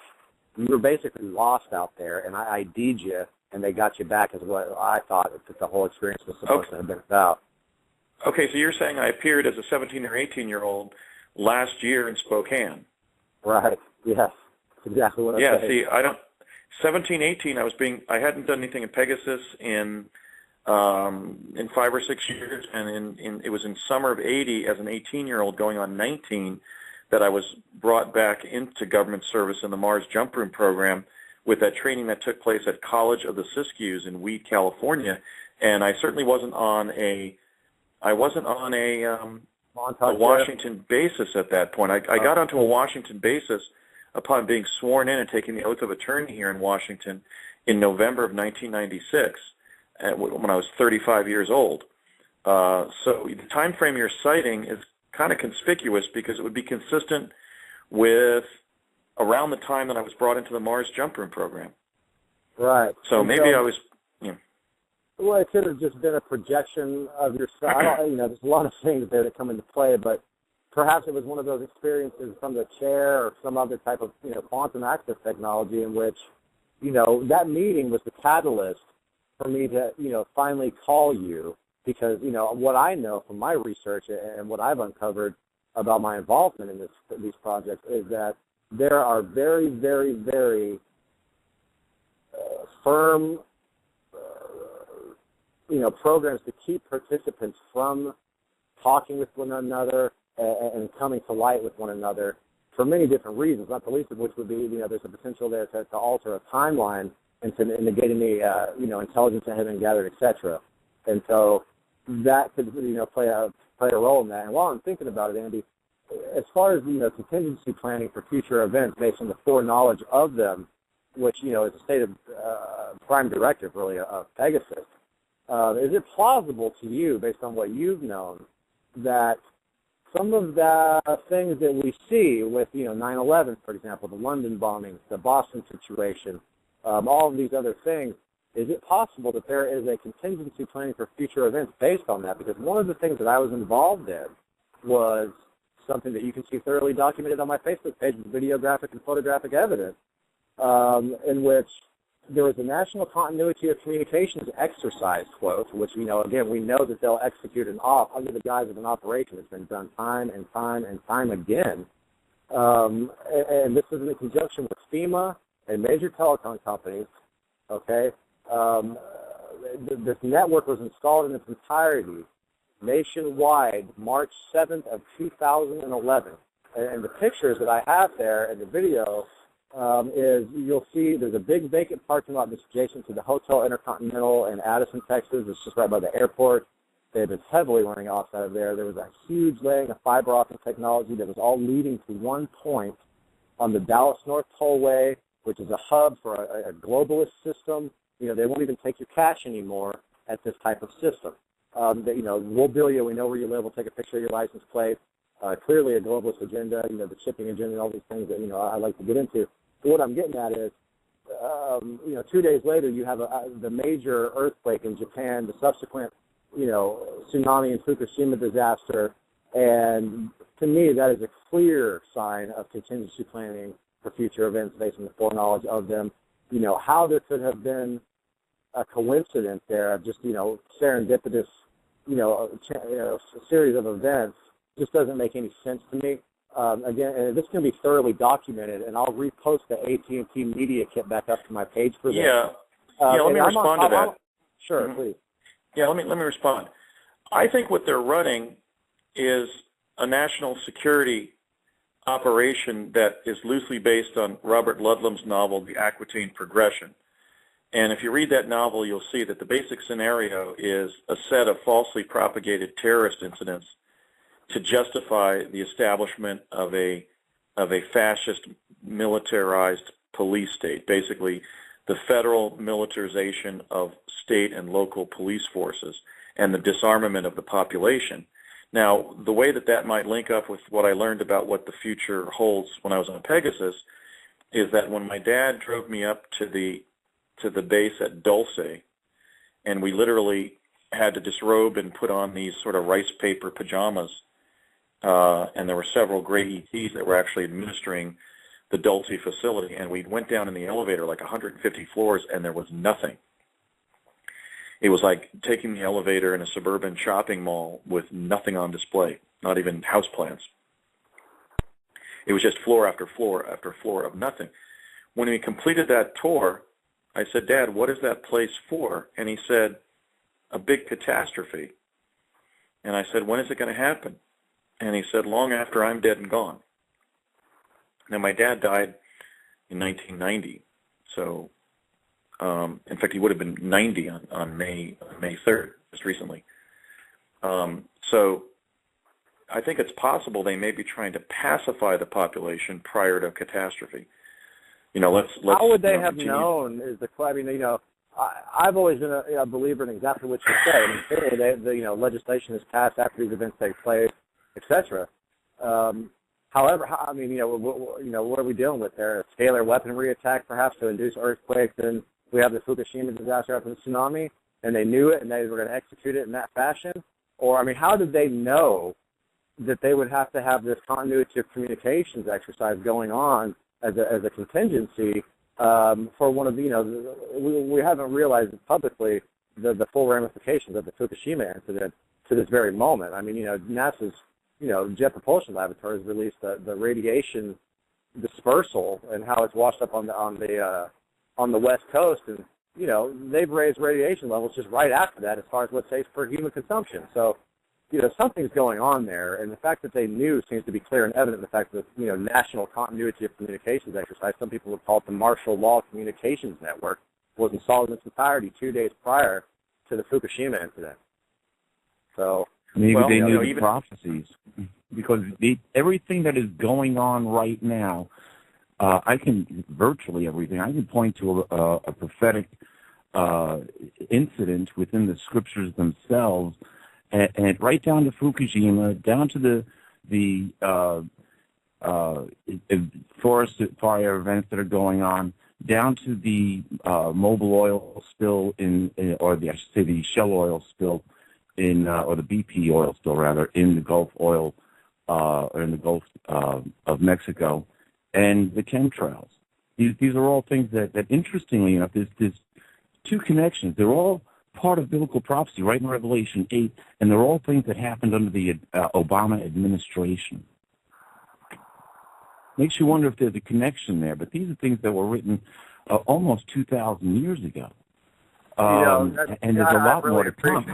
You were basically lost out there, and I ID'd you, and they got you back, is what I thought that the whole experience was supposed to have been about. Okay, so you're saying I appeared as a 17 or 18-year-old last year in Spokane. Right. Yes. That's exactly what I said. Yeah, see, 17, 18, I hadn't done anything in Pegasus in 5 or 6 years, and it was in summer of 80 as an 18-year-old going on 19 that I was brought back into government service in the Mars Jump Room program with that training that took place at College of the Siskiyous in Weed, California, and I certainly wasn't on a Washington basis at that point. I got onto a Washington basis upon being sworn in and taking the oath of attorney here in Washington in November of 1996 when I was 35 years old. So the time frame you're citing is kind of conspicuous because it would be consistent with around the time that I was brought into the Mars Jump Room program. Right. So maybe I was... Well, it could have just been a projection of yourself. There's a lot of things there that come into play, but perhaps it was one of those experiences from the chair or some other type of, quantum access technology in which, that meeting was the catalyst for me to, finally call you because, what I know from my research and what I've uncovered about my involvement in these projects is that there are very, very, very firm programs to keep participants from talking with one another and coming to light with one another for many different reasons, not the least of which would be, there's a potential there to alter a timeline and to negate any, intelligence that had been gathered, etc. And so that could, play a role in that. And while I'm thinking about it, Andy, as far as, contingency planning for future events based on the foreknowledge of them, which, is a state of prime directive, really, of Pegasus, is it plausible to you, based on what you've known, that some of the things that we see with, 9/11, for example, the London bombings, the Boston situation, all of these other things, is it possible that there is a contingency planning for future events based on that? Because one of the things that I was involved in was something that you can see thoroughly documented on my Facebook page with videographic and photographic evidence, in which there was a national continuity of communications exercise, quote, which, again, we know that they'll execute an op under the guise of an operation. It's been done time and time and time again. And this is in conjunction with FEMA and major telecom companies, okay? This network was installed in its entirety nationwide March 7th of 2011. And the pictures that I have there in the video is you'll see there's a big vacant parking lot that's adjacent to the Hotel Intercontinental in Addison, Texas. It's just right by the airport. They've been heavily running off out of there. There was a huge laying of fiber optic technology that was all leading to one point on the Dallas North Tollway, which is a hub for a globalist system. They won't even take your cash anymore at this type of system. We'll bill you. We know where you live. We'll take a picture of your license plate. Clearly a globalist agenda, the shipping agenda and all these things that, I like to get into. So what I'm getting at is, 2 days later you have the major earthquake in Japan, the subsequent, tsunami and Fukushima disaster, and to me that is a clear sign of contingency planning for future events based on the foreknowledge of them. How there could have been a coincidence there of just, serendipitous, a series of events just doesn't make any sense to me. Again, this can be thoroughly documented, and I'll repost the AT&T media kit back up to my page for this. Let me respond to that. Sure, please. Yeah, let me respond. I think what they're running is a national security operation that is loosely based on Robert Ludlum's novel, The Aquitaine Progression. And if you read that novel, you'll see that the basic scenario is a set of falsely propagated terrorist incidents to justify the establishment of a fascist militarized police state, basically the federal militarization of state and local police forces and the disarmament of the population. Now, the way that might link up with what I learned about what the future holds when I was on Pegasus is that when my dad drove me up to the base at Dulce, and we literally had to disrobe and put on these sort of rice paper pajamas, and there were several gray ETs that were actually administering the Dulce facility, and we went down in the elevator like 150 floors, and there was nothing. It was like taking the elevator in a suburban shopping mall with nothing on display, not even houseplants. It was just floor after floor after floor of nothing. When we completed that tour, I said, "Dad, what is that place for?" And he said, "A big catastrophe." And I said, "When is it going to happen?" And he said, "Long after I'm dead and gone." Now, my dad died in 1990, so in fact, he would have been 90 on May 3rd, just recently. So I think it's possible they may be trying to pacify the population prior to a catastrophe. Let's how would they have continue. known? I've always been a believer in exactly what you said. Clearly, the legislation is passed after these events take place, etc. However, what are we dealing with there? A scalar weaponry attack, perhaps, to induce earthquakes, and we have the Fukushima disaster after the tsunami, and they knew it, and they were going to execute it in that fashion? Or, how did they know that they would have to have this continuity of communications exercise going on as a contingency for one of the, we haven't realized publicly the full ramifications of the Fukushima incident to this very moment. NASA's, Jet Propulsion Laboratory has released the radiation dispersal and how it's washed up on the West Coast, and they've raised radiation levels just right after that as far as what's safe for human consumption. So, something's going on there, and the fact that they knew seems to be clear and evident. The fact that national continuity of communications exercise, some people would call it the martial law communications network, was installed in its entirety 2 days prior to the Fukushima incident. So maybe they knew the prophecies, because everything that is going on right now. Virtually everything. I can point to a prophetic incident within the scriptures themselves, and right down to Fukushima, down to the forest fire events that are going on, down to the mobile oil spill I should say the Shell oil spill or the BP oil spill rather, in the Gulf oil, or in the Gulf of Mexico, and the chemtrails. These are all things that interestingly enough, there's two connections. They're all part of biblical prophecy, right in Revelation 8, and they're all things that happened under the Obama administration. Makes you wonder if there's a connection there, but these are things that were written almost 2,000 years ago. And there's a lot more to come.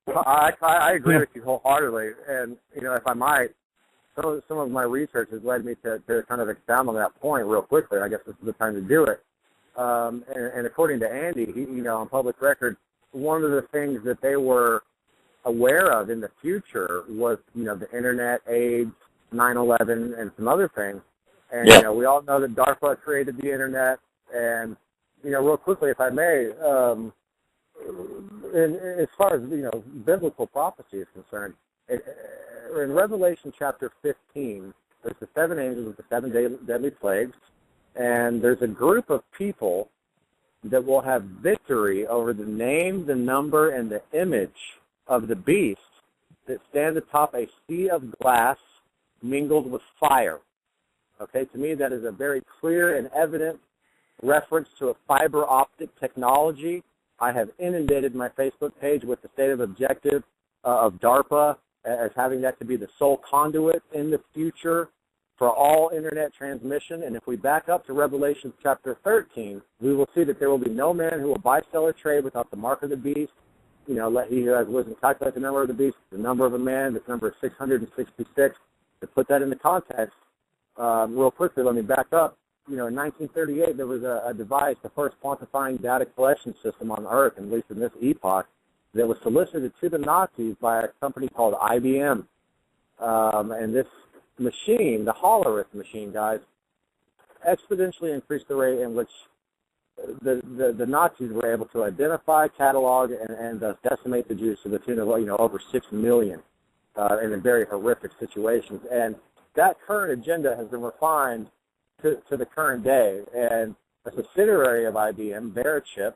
I agree with you wholeheartedly, and if I might, some of my research has led me to kind of expound on that point real quickly. I guess this is the time to do it. And according to Andy, he, on public record, one of the things that they were aware of in the future was, the internet age, 9/11, and some other things. And, we all know that DARPA created the internet. And, real quickly, if I may, as far as, biblical prophecy is concerned, in Revelation chapter 15, there's the 7 angels with the 7 deadly plagues, and there's a group of people that will have victory over the name, the number, and the image of the beast that stands atop a sea of glass mingled with fire. Okay, to me that is a very clear and evident reference to a fiber optic technology. I have inundated my Facebook page with the stated objective of DARPA as having that to be the sole conduit in the future for all internet transmission. And if we back up to Revelation chapter 13, we will see that there will be no man who will buy, sell, or trade without the mark of the beast. Let he who has wisdom calculate the number of the beast, the number of a man. This number is 666. To put that into context, real quickly, let me back up. In 1938, there was a device, the first quantifying data collection system on Earth, at least in this epoch, that was solicited to the Nazis by a company called IBM. And this machine, the Hollerith machine, guys, exponentially increased the rate in which the Nazis were able to identify, catalog, and thus decimate the Jews to the tune of over 6 million in very horrific situations. And that current agenda has been refined to the current day. And a subsidiary of IBM, Verichip,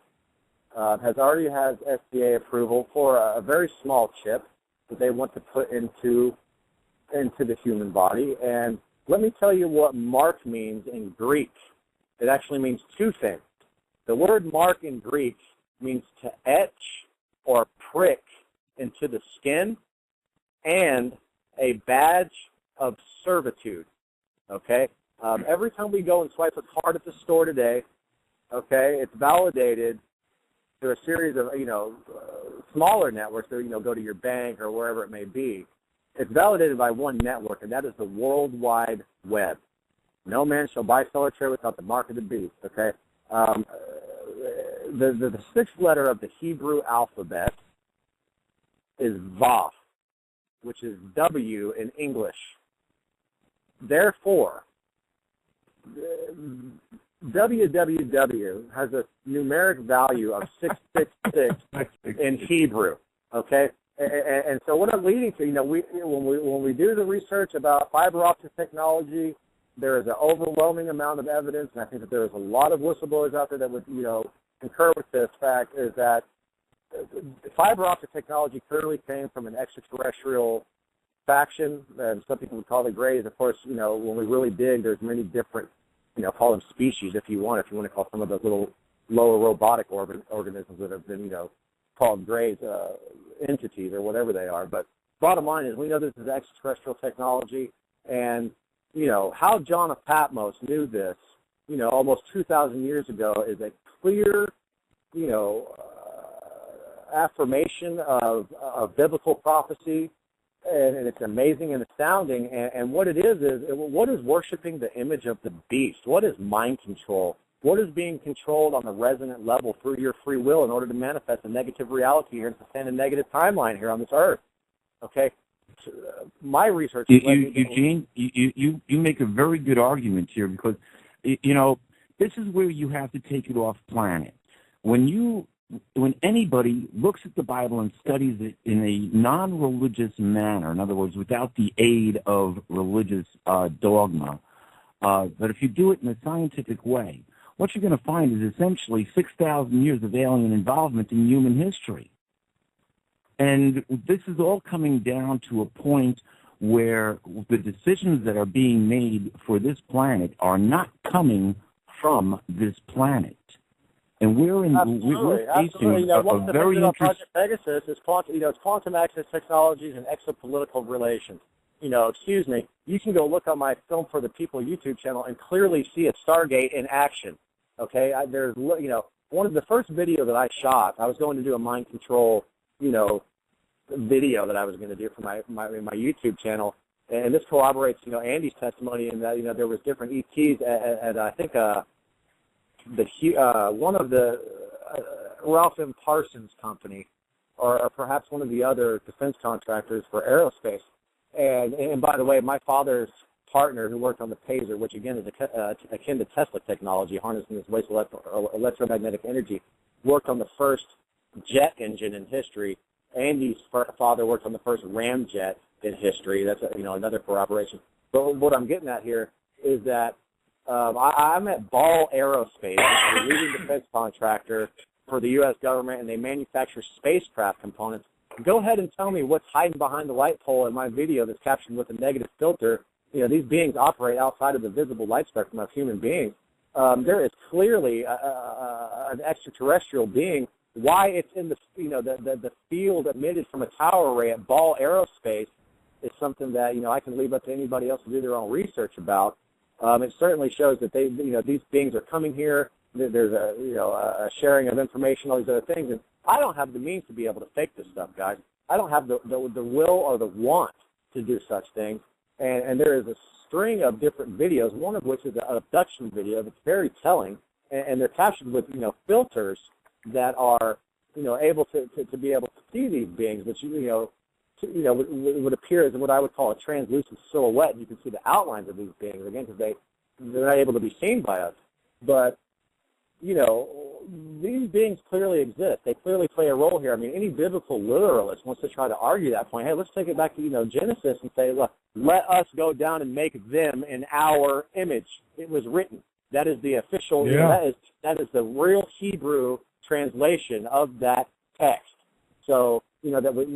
already has FDA approval for a very small chip that they want to put into the human body. And let me tell you what mark means in Greek. It actually means two things. The word mark in Greek means to etch or prick into the skin, and a badge of servitude. Okay? Every time we go and swipe a card at the store today, okay, it's validated through a series of, smaller networks that, go to your bank or wherever it may be. It's validated by one network, and that is the World Wide Web. No man shall buy, sell, or trade without the mark of the beast, okay? The sixth letter of the Hebrew alphabet is Vav, which is W in English. Therefore, www has a numeric value of 666 in Hebrew, okay? And so what I'm leading to, when we do the research about fiber optic technology, there is an overwhelming amount of evidence, and I think that there is a lot of whistleblowers out there that would, concur with this fact, is that fiber optic technology clearly came from an extraterrestrial faction, and some people would call it Greys. Of course, when we really dig, there's many different, call them species if you want to call some of those little lower robotic organisms that have been, called Greys entities or whatever they are. But bottom line is we know this is extraterrestrial technology, and, how John of Patmos knew this, almost 2,000 years ago is a clear, affirmation of biblical prophecy, and it's amazing and astounding. And what it is what is worshiping the image of the beast? What is mind control? What is being controlled on the resonant level through your free will in order to manifest a negative reality here and sustain a negative timeline here on this earth? Okay? My research... Eugene, you make a very good argument here because, this is where you have to take it off planet. When you when anybody looks at the Bible and studies it in a non-religious manner, in other words, without the aid of religious dogma, but if you do it in a scientific way, what you're going to find is essentially 6,000 years of alien involvement in human history. And this is all coming down to a point where the decisions that are being made for this planet are not coming from this planet. And we're absolutely. facing a very interesting... Project Pegasus is it's quantum access technologies and exopolitical relations. Excuse me, you can go look on my Film for the People YouTube channel and clearly see a Stargate in action. Okay, there's one of the first video that I shot. I was going to do a mind control, video that I was going to do for my YouTube channel, and this corroborates Andy's testimony in that there was different ETs at I think one of the Ralph M. Parsons company, or perhaps one of the other defense contractors for aerospace. And by the way, my father's partner who worked on the Pazer, which again is akin to Tesla technology, harnessing this waste electromagnetic energy, worked on the first jet engine in history. Andy's father worked on the first ramjet in history. That's another corroboration. But what I'm getting at here is that I'm at Ball Aerospace, a leading defense contractor for the U.S. government, and they manufacture spacecraft components. Go ahead and tell me what's hiding behind the light pole in my video that's captured with a negative filter. These beings operate outside of the visible light spectrum of human beings. There is clearly an extraterrestrial being. Why it's in the field emitted from a tower array at Ball Aerospace is something that I can leave up to anybody else to do their own research about. It certainly shows that these beings are coming here. There's a sharing of information, all these other things, and I don't have the means to be able to fake this stuff, guys. I don't have the will or the want to do such things, and there is a string of different videos, one of which is an abduction video that's very telling, and they're captured with filters that are able to be able to see these beings, which would appear as what I would call a translucent silhouette, and you can see the outlines of these beings again because they're not able to be seen by us. But these beings clearly exist. They clearly play a role here. I mean, any biblical literalist wants to try to argue that point. Hey, let's take it back to Genesis and say, look, let us go down and make them in our image. It was written. That is the official. Yeah. That is the real Hebrew translation of that text. So that was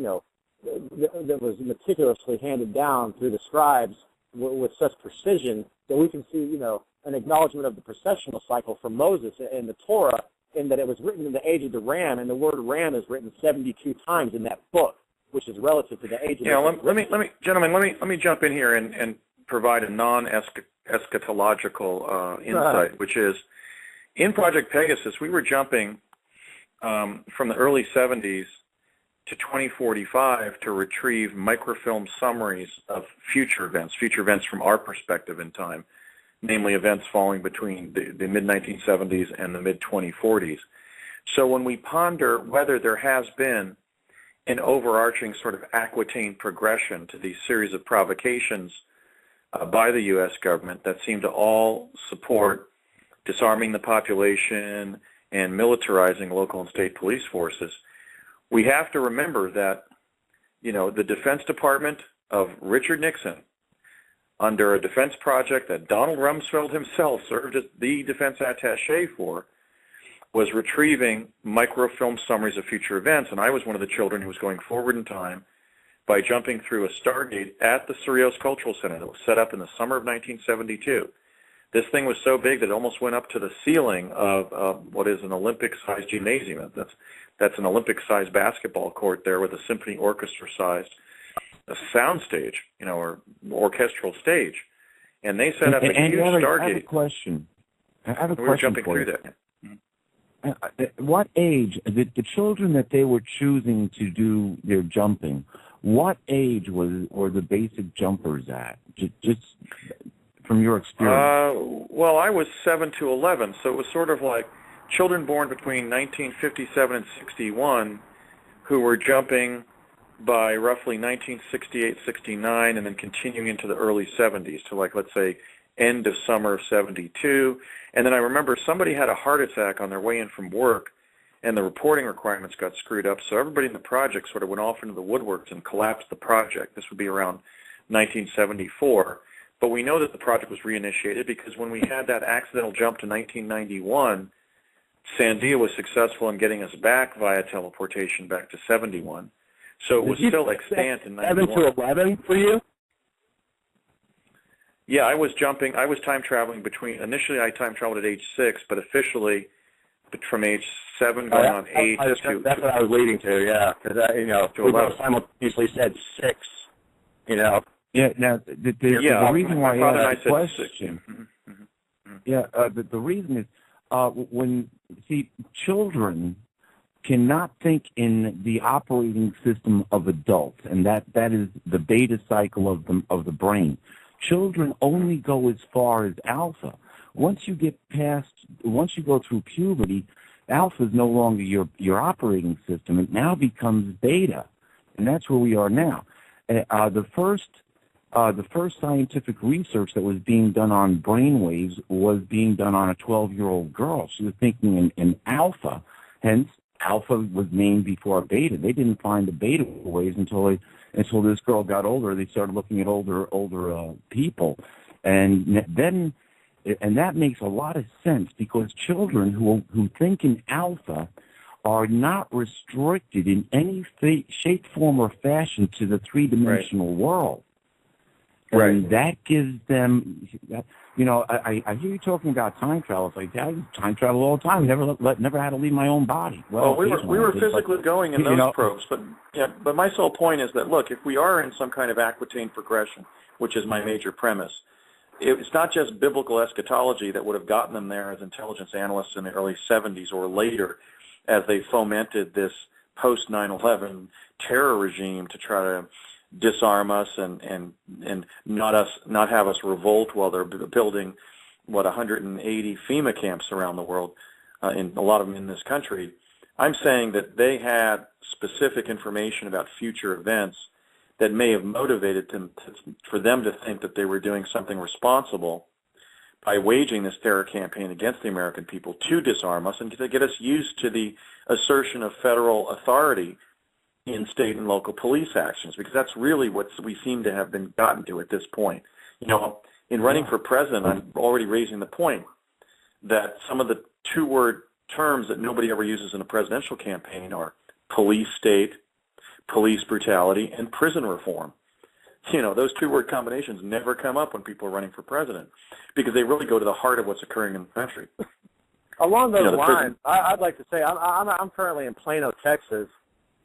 meticulously handed down through the scribes with such precision that we can see an acknowledgement of the processional cycle from Moses in the Torah, in that it was written in the age of the ram, and the word ram is written 72 times in that book, which is relative to the age of the ram. Let me jump in here and provide a non-eschatological insight, which is in Project Pegasus, we were jumping from the early 70s to 2045 to retrieve microfilm summaries of future events from our perspective in time, namely events falling between the mid-1970s and the mid-2040s. So when we ponder whether there has been an overarching sort of Aquitaine progression to these series of provocations by the U.S. government that seem to all support disarming the population and militarizing local and state police forces, we have to remember that, the Defense Department of Richard Nixon, under a defense project that Donald Rumsfeld himself served as the defense attaché for, was retrieving microfilm summaries of future events, and I was one of the children who was going forward in time by jumping through a Stargate at the Cerritos Cultural Center that was set up in the summer of 1972. This thing was so big that it almost went up to the ceiling of what is an Olympic-sized gymnasium. That's an Olympic-sized basketball court there with a symphony orchestra-sized sound stage, or orchestral stage. And they set up a huge Stargate. I have a question. We were jumping through that. At what age, the children that they were choosing to do their jumping, what age were the basic jumpers at? Just from your experience. Well, I was 7 to 11, so it was sort of like children born between 1957 and 61 who were jumping by roughly 1968, 69, and then continuing into the early 70s to, like, let's say, end of summer of 72. And then I remember somebody had a heart attack on their way in from work, and the reporting requirements got screwed up, so everybody in the project sort of went off into the woodworks and collapsed the project. This would be around 1974. But we know that the project was reinitiated because when we had that accidental jump to 1991, Sandia was successful in getting us back via teleportation back to 71. So it was still extant in 91. 7 to 11 for you? Yeah, I was time traveling between, initially I time traveled at age 6, but officially from age 7 going on 8 to... That's what I was leading to, yeah, because, we both simultaneously said 6, Yeah, now, the reason why I asked the question, the reason is, children cannot think in the operating system of adults, and that is the beta cycle of the brain. Children only go as far as alpha. Once you go through puberty, alpha is no longer your operating system. It now becomes beta, and that's where we are now. The first scientific research that was being done on brainwaves was being done on a 12-year-old girl. She was thinking in alpha, hence alpha was named before beta. They didn't find the beta waves until this girl got older. They started looking at older people, and that makes a lot of sense because children who think in alpha are not restricted in any shape, form, or fashion to the three-dimensional world. And that gives them, I hear you talking about time travel. It's like, I time travel all the time. Never had to leave my own body. Well, we were physically going in those probes, but my sole point is that, look, if we are in some kind of Aquitaine progression, which is my major premise, it's not just biblical eschatology that would have gotten them there as intelligence analysts in the early 70s or later as they fomented this post 9/11 terror regime to try to disarm us and not have us revolt while they're building 180 FEMA camps around the world, in a lot of them in this country. I'm saying that they had specific information about future events that may have motivated them for them to think that they were doing something responsible by waging this terror campaign against the American people to disarm us and to get us used to the assertion of federal authority in state and local police actions, because that's really what we seem to have been gotten to at this point. In running for president, I'm already raising the point that some of the two-word terms that nobody ever uses in a presidential campaign are police state, police brutality, and prison reform. Those two-word combinations never come up when people are running for president because they really go to the heart of what's occurring in the country. Along those lines, I'd like to say I'm currently in Plano, Texas,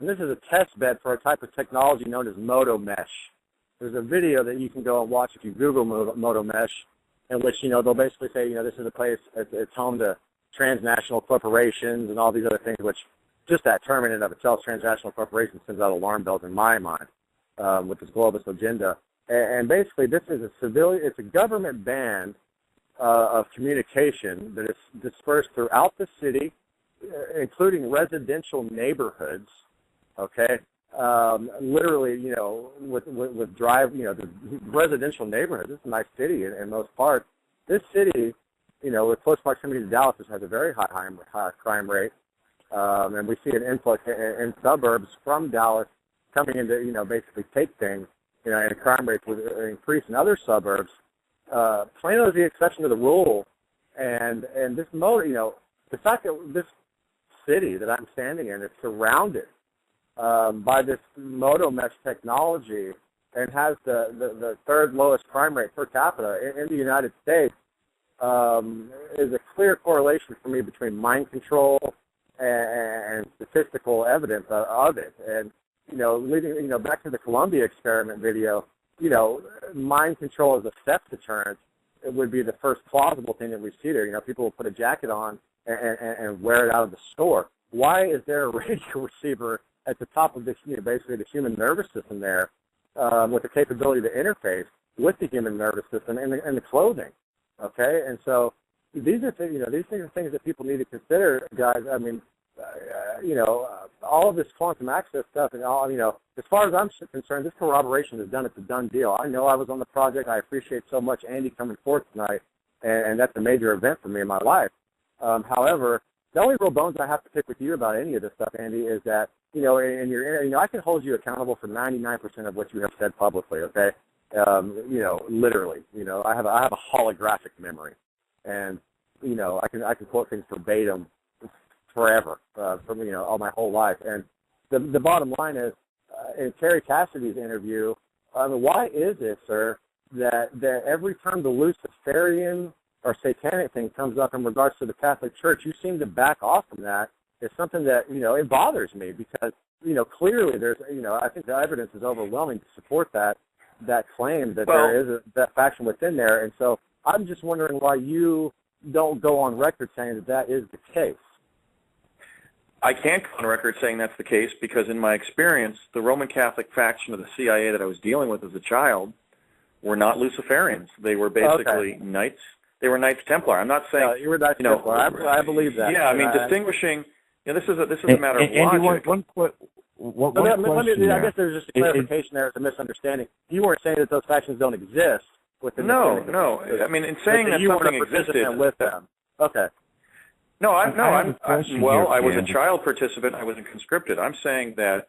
and this is a test bed for a type of technology known as Moto Mesh. There's a video that you can go and watch if you Google Moto Mesh, in which, they'll basically say, this is a place, it's home to transnational corporations and all these other things, which just that term in and of itself, transnational corporations, sends out alarm bells in my mind with this globalist agenda. And basically, this is it's a government band of communication that is dispersed throughout the city, including residential neighborhoods. Okay, literally, with the residential neighborhoods. This is a nice city in most parts. This city, with close proximity to Dallas, has a very high crime rate, and we see an influx in suburbs from Dallas coming in to, basically take things, and crime rates would increase in other suburbs. Plano is the exception to the rule, and this the fact that this city that I'm standing in is surrounded by this Moto Mesh technology and has the third lowest crime rate per capita in the United States is a clear correlation for me between mind control and statistical evidence of it. And, leading, back to the Columbia experiment video, mind control as a theft deterrent, it would be the first plausible thing that we see there. People will put a jacket on and wear it out of the store. Why is there a radio receiver at the top of this, basically the human nervous system there, with the capability to interface with the human nervous system and the clothing? Okay, and so these are things, these things are things that people need to consider, guys. I mean, all of this quantum access stuff and all, as far as I'm concerned, this corroboration is done. It's a done deal. I know I was on the project. I appreciate so much Andy coming forth tonight, and that's a major event for me in my life. However, the only real bones I have to pick with you about any of this stuff, Andy, is that, I can hold you accountable for 99% of what you have said publicly, okay? Literally, I have a holographic memory, and, I can quote things verbatim forever, from, all my whole life. And the bottom line is, in Terry Cassidy's interview, why is it, sir, that every time the Luciferian or satanic thing comes up in regards to the Catholic Church, you seem to back off from that? It's something that, it bothers me because, clearly there's, I think the evidence is overwhelming to support that claim that there is that faction within there. And so I'm just wondering why you don't go on record saying that is the case. I can't go on record saying that's the case because in my experience, the Roman Catholic faction of the CIA that I was dealing with as a child were not Luciferians. They were basically Knights. They were Knights Templar. I'm not saying you were Knights Templar. I believe that. Yeah, I mean distinguishing. This is a matter of logic. I guess there's just a clarification there. It's a misunderstanding. You weren't saying that those factions don't exist within. No. I mean, in saying that something existed with them. Okay. I was a child participant. I wasn't conscripted. I'm saying that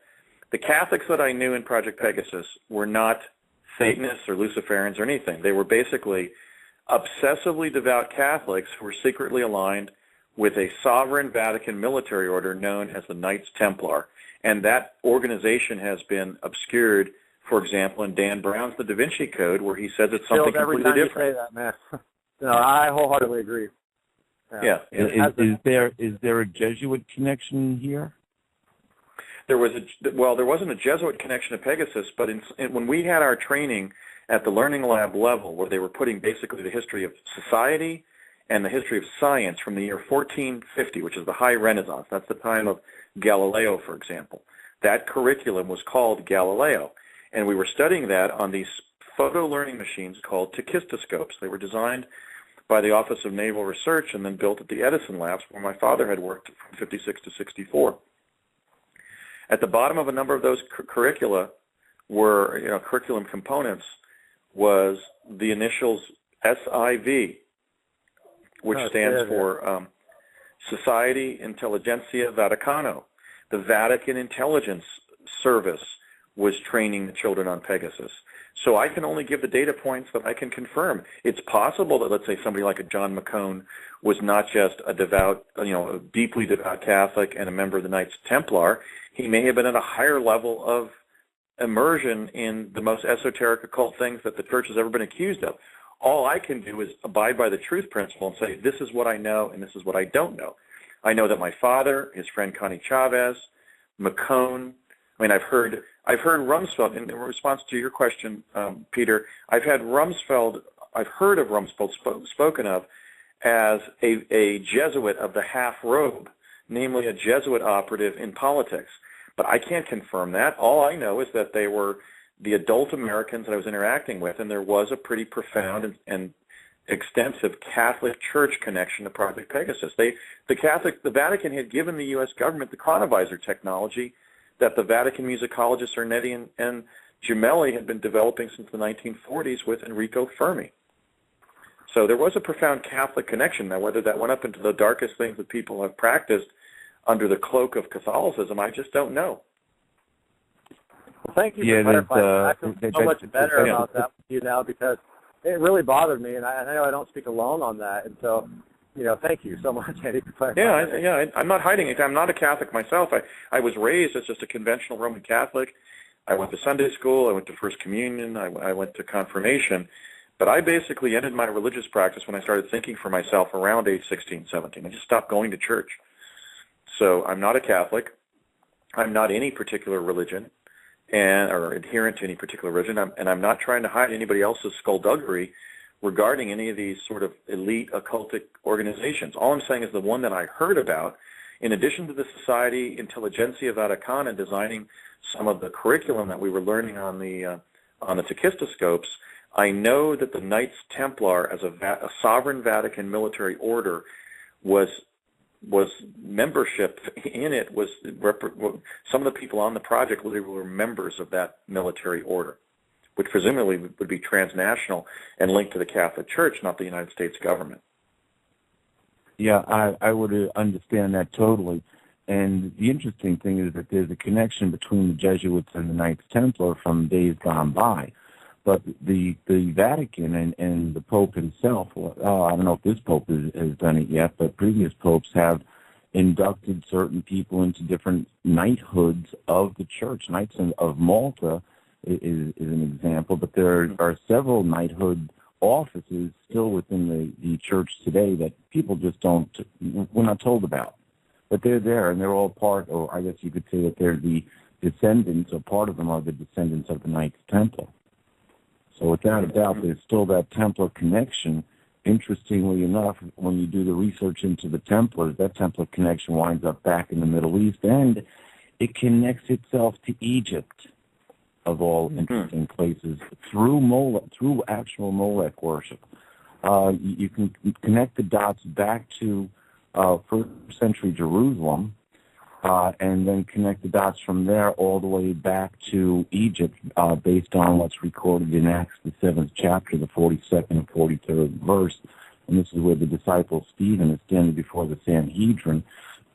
the Catholics that I knew in Project Pegasus were not Satanists or Luciferians or anything. They were basically obsessively devout Catholics who were secretly aligned with a sovereign Vatican military order known as the Knights Templar. And that organization has been obscured, for example, in Dan Brown's The Da Vinci Code, where he says it's something completely different. Every time you say that, man. No, I wholeheartedly agree. Yeah. Is there a Jesuit connection here? There wasn't a Jesuit connection to Pegasus, but when we had our training at the Learning Lab level, where they were putting basically the history of society and the history of science from the year 1450, which is the High Renaissance. That's the time of Galileo, for example. That curriculum was called Galileo, and we were studying that on these photo learning machines called tachistoscopes. They were designed by the Office of Naval Research and then built at the Edison Labs, where my father had worked from 56 to 64. At the bottom of a number of those curricula were, curriculum components, was the initials SIV, which stands for Society Intelligentsia Vaticano. The Vatican Intelligence Service was training the children on Pegasus. So I can only give the data points that I can confirm. It's possible that, let's say, somebody like a John McCone was not just a devout, a deeply devout Catholic and a member of the Knights Templar. He may have been at a higher level of immersion in the most esoteric occult things that the church has ever been accused of. All I can do is abide by the truth principle and say, this is what I know and this is what I don't know. I know that my father, his friend Connie Chavez, McCone, I've heard Rumsfeld, in response to your question, Peter, I've heard of Rumsfeld spoken of as a Jesuit of the half robe, namely a Jesuit operative in politics. But I can't confirm that. All I know is that they were the adult Americans that I was interacting with, and there was a pretty profound and extensive Catholic Church connection to Project Pegasus. The Vatican had given the U.S. government the chronovisor technology that the Vatican musicologists Ernetti and Gemelli had been developing since the 1940s with Enrico Fermi. So there was a profound Catholic connection. Now, whether that went up into the darkest things that people have practiced under the cloak of Catholicism, I just don't know. Well, thank you for clarifying. I feel so much better about that with you now because it really bothered me, and I know I don't speak alone on that. And so, thank you so much, Andy, for clarifying. I'm not hiding it. I'm not a Catholic myself. I was raised as just a conventional Roman Catholic. I went to Sunday school. I went to First Communion. I went to confirmation. But I basically ended my religious practice when I started thinking for myself around age 16, 17. I just stopped going to church. So I'm not a Catholic. I'm not any particular religion or adherent to any particular religion. And I'm not trying to hide anybody else's skullduggery regarding any of these sort of elite occultic organizations. All I'm saying is the one that I heard about, in addition to the Society Intelligentsia Vaticana designing some of the curriculum that we were learning on the tachistoscopes, I know that the Knights Templar, as a sovereign Vatican military order, was membership in it was some of the people on the project were members of that military order, which presumably would be transnational and linked to the Catholic Church, not the United States government. Yeah, I would understand that totally. And the interesting thing is that there's a connection between the Jesuits and the Knights Templar from days gone by. But the Vatican and the Pope himself, I don't know if this Pope has done it yet, but previous popes have inducted certain people into different knighthoods of the church. Knights of Malta is an example, but there are several knighthood offices still within the church today that people just we're not told about. But they're there, and they're all part, or I guess you could say that they're the descendants, or part of them are the descendants of the Knights Templar. So without a doubt, there's still that Templar connection. Interestingly enough, when you do the research into the Templars, that Templar connection winds up back in the Middle East, and it connects itself to Egypt, of all interesting places, through actual Molech worship. You can connect the dots back to first century Jerusalem, and then connect the dots from there all the way back to Egypt, based on what's recorded in Acts, the 7th chapter, the 42nd and 43rd verse. And this is where the disciple Stephen is standing before the Sanhedrin,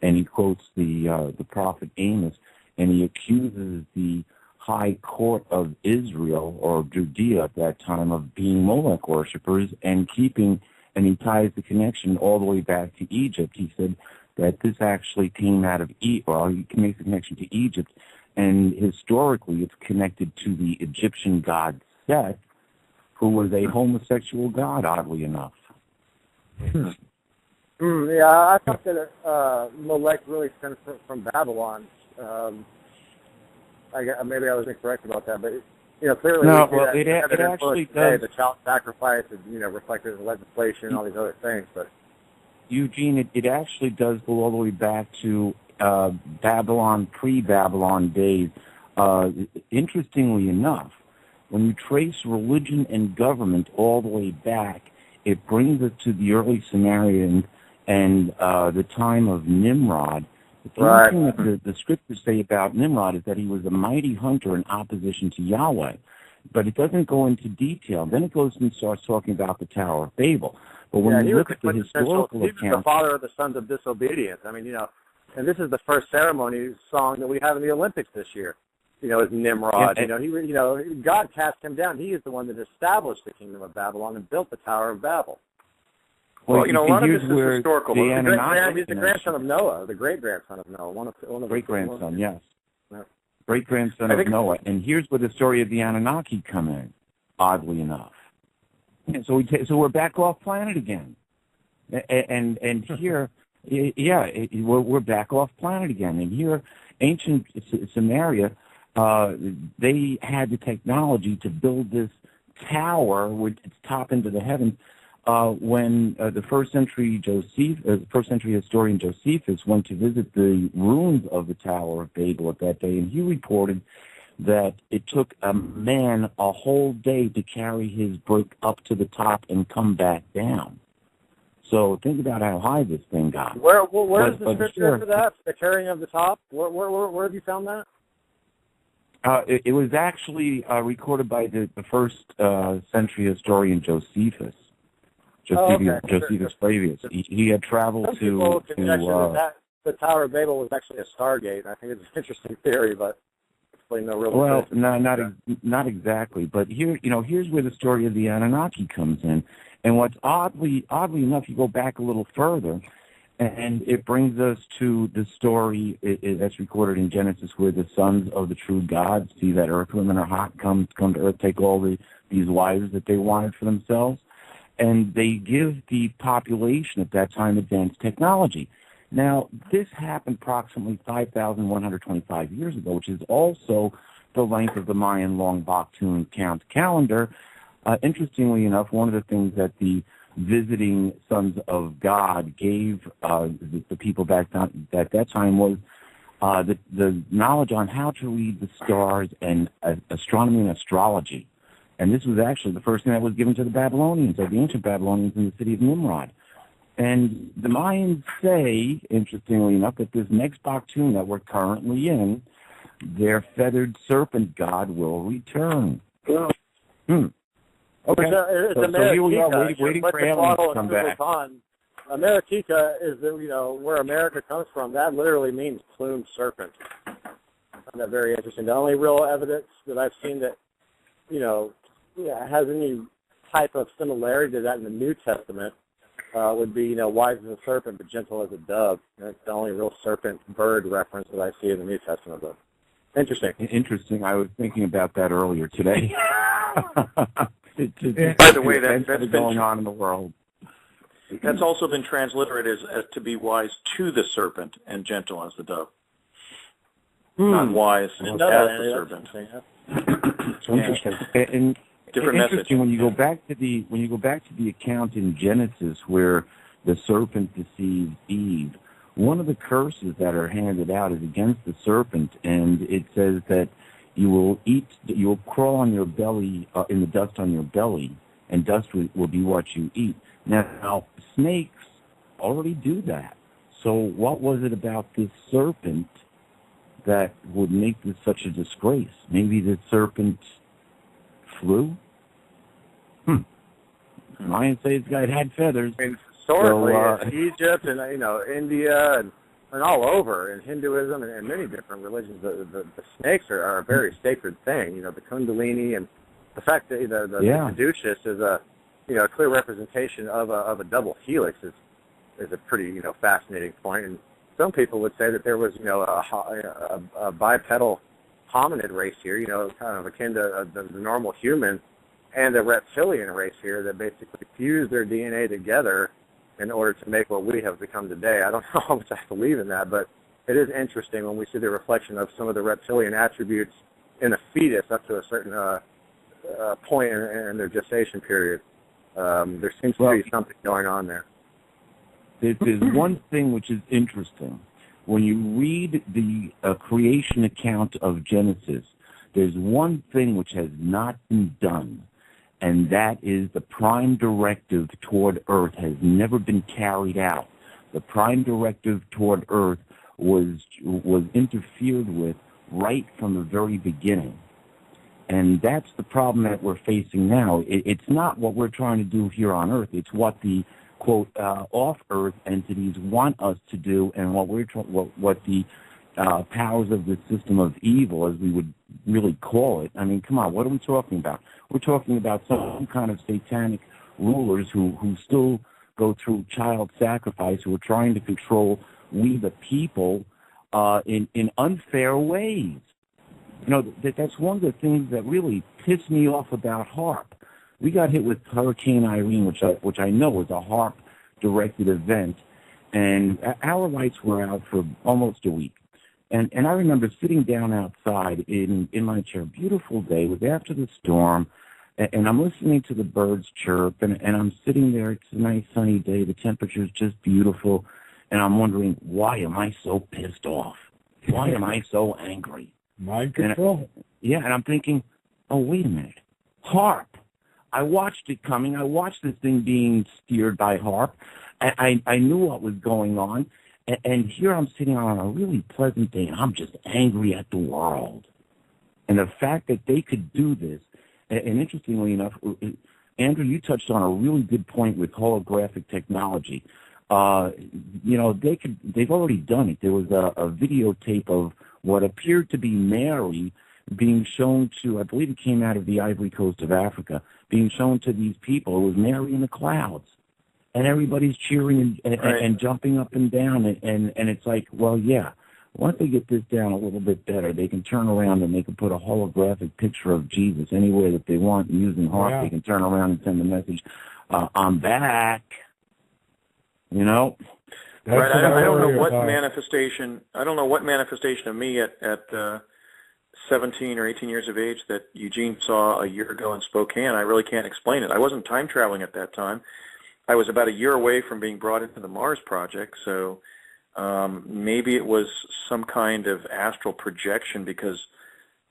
and he quotes the prophet Amos, and he accuses the high court of Israel, or Judea at that time, of being Molech worshippers and he ties the connection all the way back to Egypt. He said that this actually came out of he makes the connection to Egypt, and historically it's connected to the Egyptian god Set, who was a homosexual god, oddly enough. Yeah, I thought that Molech really stems from Babylon. Maybe I was incorrect about that, but clearly no, we see well, that it actually does. The child sacrifice is reflected in legislation and all these other things, but Eugene, it actually does go all the way back to Babylon, pre-Babylon days. Interestingly enough, when you trace religion and government all the way back, it brings us to the early Sumerians and the time of Nimrod. The only thing that the scriptures say about Nimrod is that he was a mighty hunter in opposition to Yahweh. But it doesn't go into detail. Then it goes and starts talking about the Tower of Babel. But when you look at the historical account, he was the father of the sons of disobedience. I mean, and this is the first ceremony song that we have in the Olympics this year. Is Nimrod. God cast him down. He is the one that established the kingdom of Babylon and built the Tower of Babel. Well, a lot of this is historical. He's the grandson of Noah, the great-grandson of Noah. One of great-grandson, yes. Great-grandson of Noah. And here's where the story of the Anunnaki come in, oddly enough. And so we're back off planet again. And here, we're back off planet again. And here, ancient Samaria, they had the technology to build this tower with its top into the heavens. When the first century historian Josephus went to visit the ruins of the Tower of Babel at that day, and he reported that it took a man a whole day to carry his brick up to the top and come back down. So think about how high this thing got. Where is the scripture for that? The carrying of the top? Where have you found that? It was actually recorded by the first century historian Josephus. Josephus Flavius. He had traveled to that the Tower of Babel was actually a stargate. I think it's an interesting theory, but explain no real. Well, not exactly. But here's where the story of the Anunnaki comes in. And what's oddly enough, you go back a little further, and it brings us to the story that's recorded in Genesis, where the sons of the true God see that earth women are hot, come to earth, take all these wives that they wanted for themselves. And they give the population at that time advanced technology. Now, this happened approximately 5,125 years ago, which is also the length of the Mayan Long Baktun count calendar. Interestingly enough, one of the things that the visiting sons of God gave the people back at that time was the knowledge on how to read the stars and astronomy and astrology. And this was actually the first thing that was given to the Babylonians, or the ancient Babylonians in the city of Nimrod. And the Mayans say, interestingly enough, that this next Baktun that we're currently in, their feathered serpent god will return. Okay. So here we are, waiting for aliens to come back. Ameritica is, where America comes from. That literally means plumed serpent. I find that very interesting. The only real evidence that I've seen that, has any type of similarity to that in the New Testament would be, wise as a serpent but gentle as a dove. That's the only real serpent bird reference that I see in the New Testament book. Interesting. Interesting. I was thinking about that earlier today. By the way, that's been going on in the world. That's also been transliterated as to be wise to the serpent and gentle as the dove. Not wise as the serpent. Interesting. And different message. When you go back to the account in Genesis where the serpent deceives Eve, one of the curses that are handed out is against the serpent, and it says that you will crawl on your belly in the dust on your belly, and dust will be what you eat. Now, snakes already do that. So what was it about this serpent that would make this such a disgrace? Maybe the serpent flew? Lions say it's got had feathers. I mean, historically, Egypt and India and all over in Hinduism and many different religions, the snakes are a very sacred thing. The Kundalini and the fact that the caduceus is a clear representation of a double helix is a pretty fascinating point. And some people would say that there was a bipedal hominid race here, kind of akin to the normal human, and a reptilian race here that basically fused their DNA together in order to make what we have become today. I don't know how much I believe in that, but it is interesting when we see the reflection of some of the reptilian attributes in a fetus up to a certain point in their gestation period. There seems to be something going on there. There's one thing which is interesting. When you read the creation account of Genesis, there's one thing which has not been done, and that is the prime directive toward Earth has never been carried out. The prime directive toward Earth was interfered with right from the very beginning. And that's the problem that we're facing now. It's not what we're trying to do here on Earth. It's what the, quote, off-Earth entities want us to do, and what the powers of the system of evil, as we would really call it. I mean, come on, what are we talking about? We're talking about some kind of satanic rulers who still go through child sacrifice, who are trying to control we the people in unfair ways. That's one of the things that really pissed me off about HAARP. We got hit with Hurricane Irene, which I know was a HAARP-directed event, and our lights were out for almost a week. And I remember sitting down outside in my chair, beautiful day, it was after the storm, and I'm listening to the birds chirp, and I'm sitting there, it's a nice sunny day, the temperature's just beautiful, and I'm wondering, why am I so pissed off? Why am I so angry? Mind control. And I'm thinking, oh, wait a minute, HAARP. I watched it coming. I watched this thing being steered by HAARP. I knew what was going on. And here I'm sitting on a really pleasant day, and I'm just angry at the world. And the fact that they could do this, and interestingly enough, Andrew, you touched on a really good point with holographic technology. They've already done it. There was a videotape of what appeared to be Mary being shown to, I believe it came out of the Ivory Coast of Africa, being shown to these people. It was Mary in the clouds. And everybody's cheering and jumping up and down. And it's like, well, yeah, once they get this down a little bit better, they can turn around and they can put a holographic picture of Jesus anywhere that they want. And using HAARP, they can turn around and send a message, I'm back. Right. I don't know what manifestation. I don't know what manifestation of me at 17 or 18 years of age that Eugene saw a year ago in Spokane. I really can't explain it. I wasn't time traveling at that time. I was about a year away from being brought into the Mars Project, so maybe it was some kind of astral projection because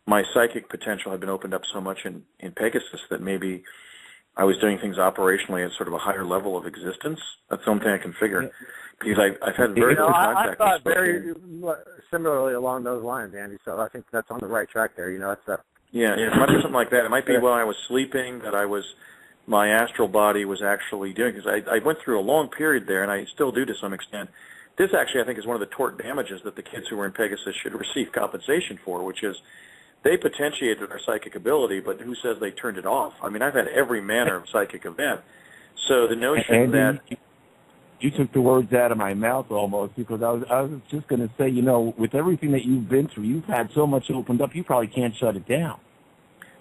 my psychic potential had been opened up so much in Pegasus that maybe I was doing things operationally at sort of a higher level of existence. That's the only thing I can figure. Because I've had very good contact. I thought very similarly along those lines, Andy. So I think that's on the right track there. It might be something like that. It might be while I was sleeping that I was my astral body was actually doing, because I went through a long period there, and I still do to some extent. This actually, I think, is one of the tort damages that the kids who were in Pegasus should receive compensation for, which is they potentiated our psychic ability, but who says they turned it off? I mean, I've had every manner of psychic event. So the notion Andy, that... You took the words out of my mouth almost, because I was just going to say, with everything that you've been through, you've had so much opened up, you probably can't shut it down.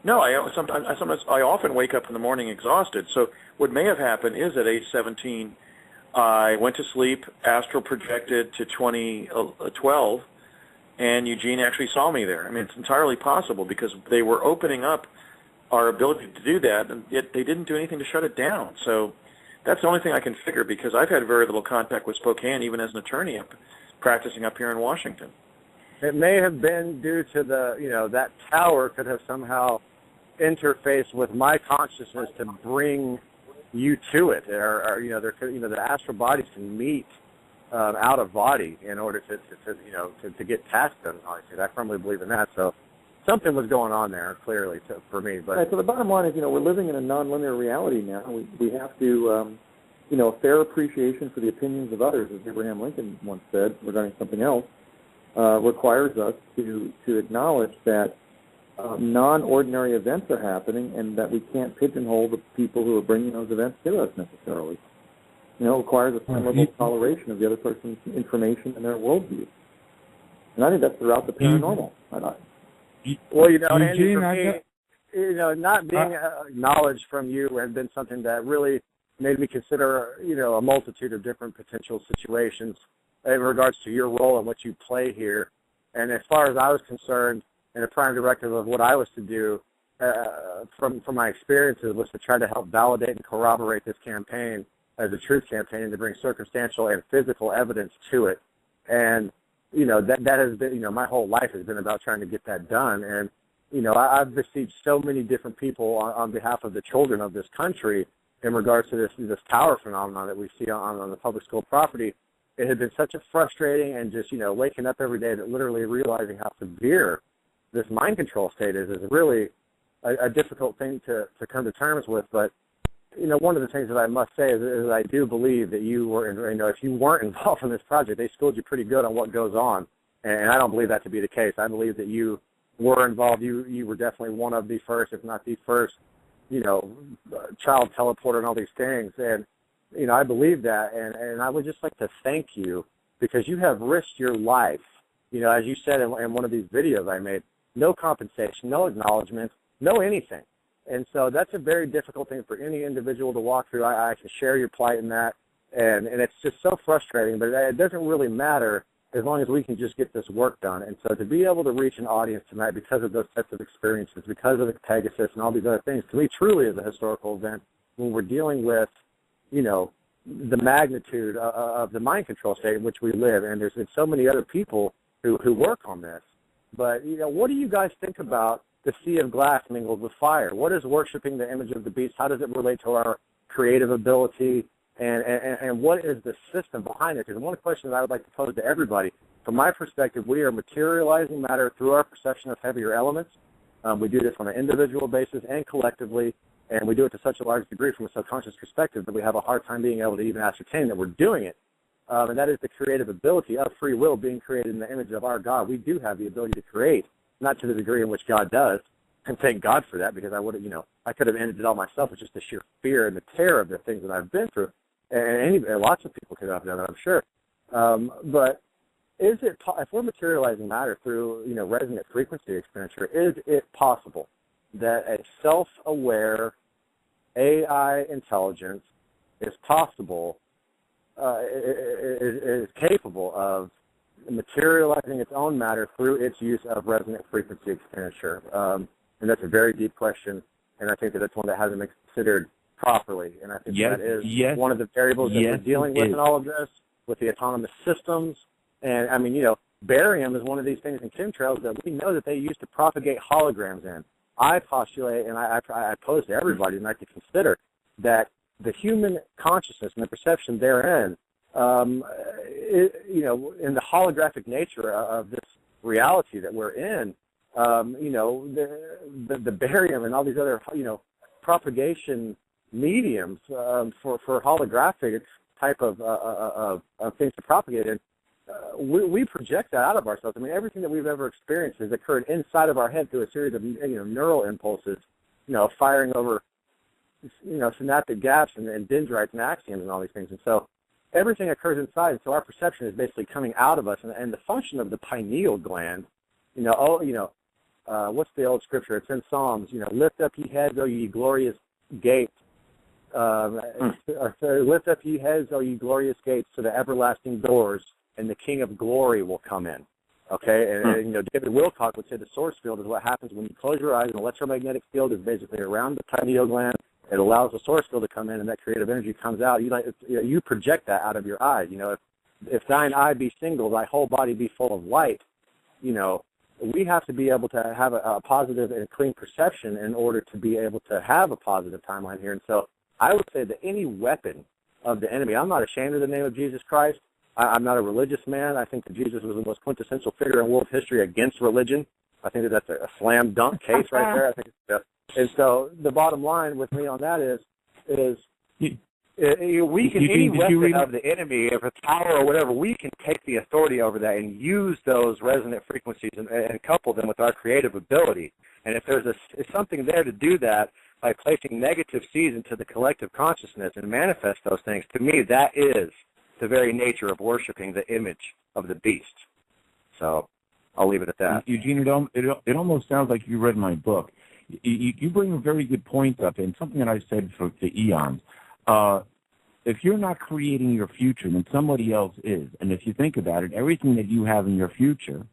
No, I often wake up in the morning exhausted. So what may have happened is at age 17, I went to sleep, astral projected to 2012, and Eugene actually saw me there. I mean, it's entirely possible because they were opening up our ability to do that, and yet they didn't do anything to shut it down. So that's the only thing I can figure, because I've had very little contact with Spokane, even as an attorney practicing up here in Washington. It may have been due to that tower could have somehow interfaced with my consciousness to bring you to it, or the astral bodies can meet out of body in order to get tasks done. Obviously, I firmly believe in that. So something was going on there, clearly, for me. But right, so the bottom line is, we're living in a nonlinear reality now. We have to, a fair appreciation for the opinions of others, as Abraham Lincoln once said regarding something else, requires us to acknowledge that non-ordinary events are happening, and that we can't pigeonhole the people who are bringing those events to us necessarily. It requires a certain level of toleration of the other person's information and their worldview. And I think that's throughout the paranormal. Well, Eugene, Andy, for me, not being acknowledged from you has been something that really made me consider, a multitude of different potential situations in regards to your role and what you play here. And as far as I was concerned, and a prime directive of what I was to do from my experiences was to try to help validate and corroborate this campaign as a truth campaign, and to bring circumstantial and physical evidence to it. And that has been, my whole life has been about trying to get that done. And, I've received so many different people on behalf of the children of this country in regards to this tower phenomenon that we see on the public school property. It had been such a frustrating and just, waking up every day that literally realizing how severe this mind control state is really a difficult thing to come to terms with. But, one of the things that I must say is I do believe that you were, if you weren't involved in this project, they schooled you pretty good on what goes on. And I don't believe that to be the case. I believe that you were involved. You were definitely one of the first, if not the first, child teleporter and all these things. And, I believe that. And I would just like to thank you, because you have risked your life, as you said in one of these videos I made, no compensation, no acknowledgement, no anything. And so that's a very difficult thing for any individual to walk through. I can share your plight in that. And it's just so frustrating, but it doesn't really matter as long as we can just get this work done. And so to be able to reach an audience tonight because of those types of experiences, because of the Pegasus and all these other things, to me truly is a historical event when we're dealing with, the magnitude of the mind control state in which we live. And there's been so many other people who work on this. But, what do you guys think about the sea of glass mingled with fire? What is worshiping the image of the beast? How does it relate to our creative ability? And what is the system behind it? Because one question that I would like to pose to everybody, from my perspective, we are materializing matter through our perception of heavier elements. We do this on an individual basis and collectively, and we do it to such a large degree from a subconscious perspective that we have a hard time being able to even ascertain that we're doing it. And that is the creative ability of free will being created in the image of our God. We do have the ability to create, not to the degree in which God does, and thank God for that, because I would have, I could have ended it all myself with just the sheer fear and the terror of the things that I've been through. And lots of people could have done that, I'm sure. But is it, if we're materializing matter through, resonant frequency expenditure, is it possible that a self-aware AI intelligence is capable of materializing its own matter through its use of resonant frequency expenditure? And that's a very deep question, and I think that it's one that hasn't been considered properly. And I think that is one of the variables that we're dealing with in all of this, with the autonomous systems. And, I mean, barium is one of these things in chemtrails that we know that they use to propagate holograms in. I postulate, and I pose to everybody tonight to consider that the human consciousness and the perception therein, in the holographic nature of this reality that we're in, the barium and all these other, propagation mediums for holographic type of things to propagate in, we project that out of ourselves. I mean, everything that we've ever experienced has occurred inside of our head through a series of neural impulses, firing over synaptic gaps and dendrites and axioms and all these things. And so everything occurs inside, and so our perception is basically coming out of us. And the function of the pineal gland, what's the old scripture? It's in Psalms. Lift up ye heads, O ye glorious gates. Lift up ye heads, O ye glorious gates, to the everlasting doors, and the King of glory will come in. Okay, and David Wilcock would say the source field is what happens when you close your eyes. An electromagnetic field is basically around the pineal gland. It allows the source field to come in, and that creative energy comes out. You project that out of your eyes. If thine eye be single, thy whole body be full of light. We have to be able to have a positive and clean perception in order to be able to have a positive timeline here. And so I would say that any weapon of the enemy, I'm not ashamed of the name of Jesus Christ. I'm not a religious man. I think that Jesus was the most quintessential figure in world history against religion. I think that that's a slam dunk case right there. I think and so the bottom line with me on that is we can, any weapon of the enemy, if it's power or whatever, we can take the authority over that and use those resonant frequencies and couple them with our creative ability. And if there's something there to do that by placing negative seeds into the collective consciousness and manifest those things, to me that is the very nature of worshiping the image of the beast. So I'll leave it at that. Eugene, it almost sounds like you read my book. You bring a very good point up, and something that I've said for eons. If you're not creating your future, then somebody else is. And if you think about it, everything that you have in your future,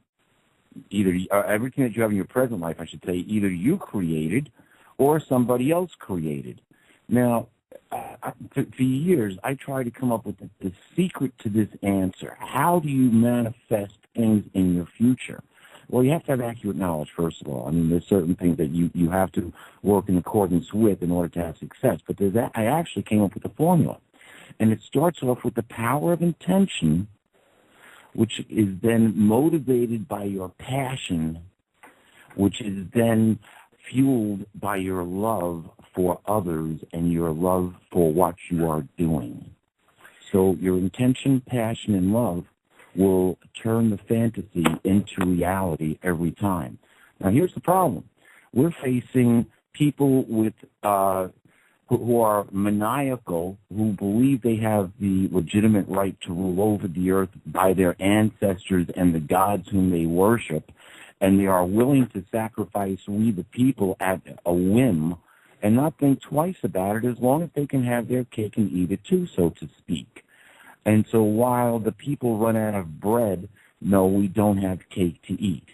everything that you have in your present life, I should say, either you created or somebody else created. Now, for years, I tried to come up with the secret to this answer. How do you manifest things in your future? Well, you have to have accurate knowledge, first of all. I mean, there's certain things that you have to work in accordance with in order to have success. But I actually came up with a formula. And it starts off with the power of intention, which is then motivated by your passion, which is then fueled by your love for others and your love for what you are doing. So your intention, passion, and love will turn the fantasy into reality every time. Now, here's the problem. We're facing people with who are maniacal, who believe they have the legitimate right to rule over the earth by their ancestors and the gods whom they worship, and they are willing to sacrifice we the people at a whim and not think twice about it as long as they can have their cake and eat it too, so to speak. And so while the people run out of bread, no, we don't have cake to eat.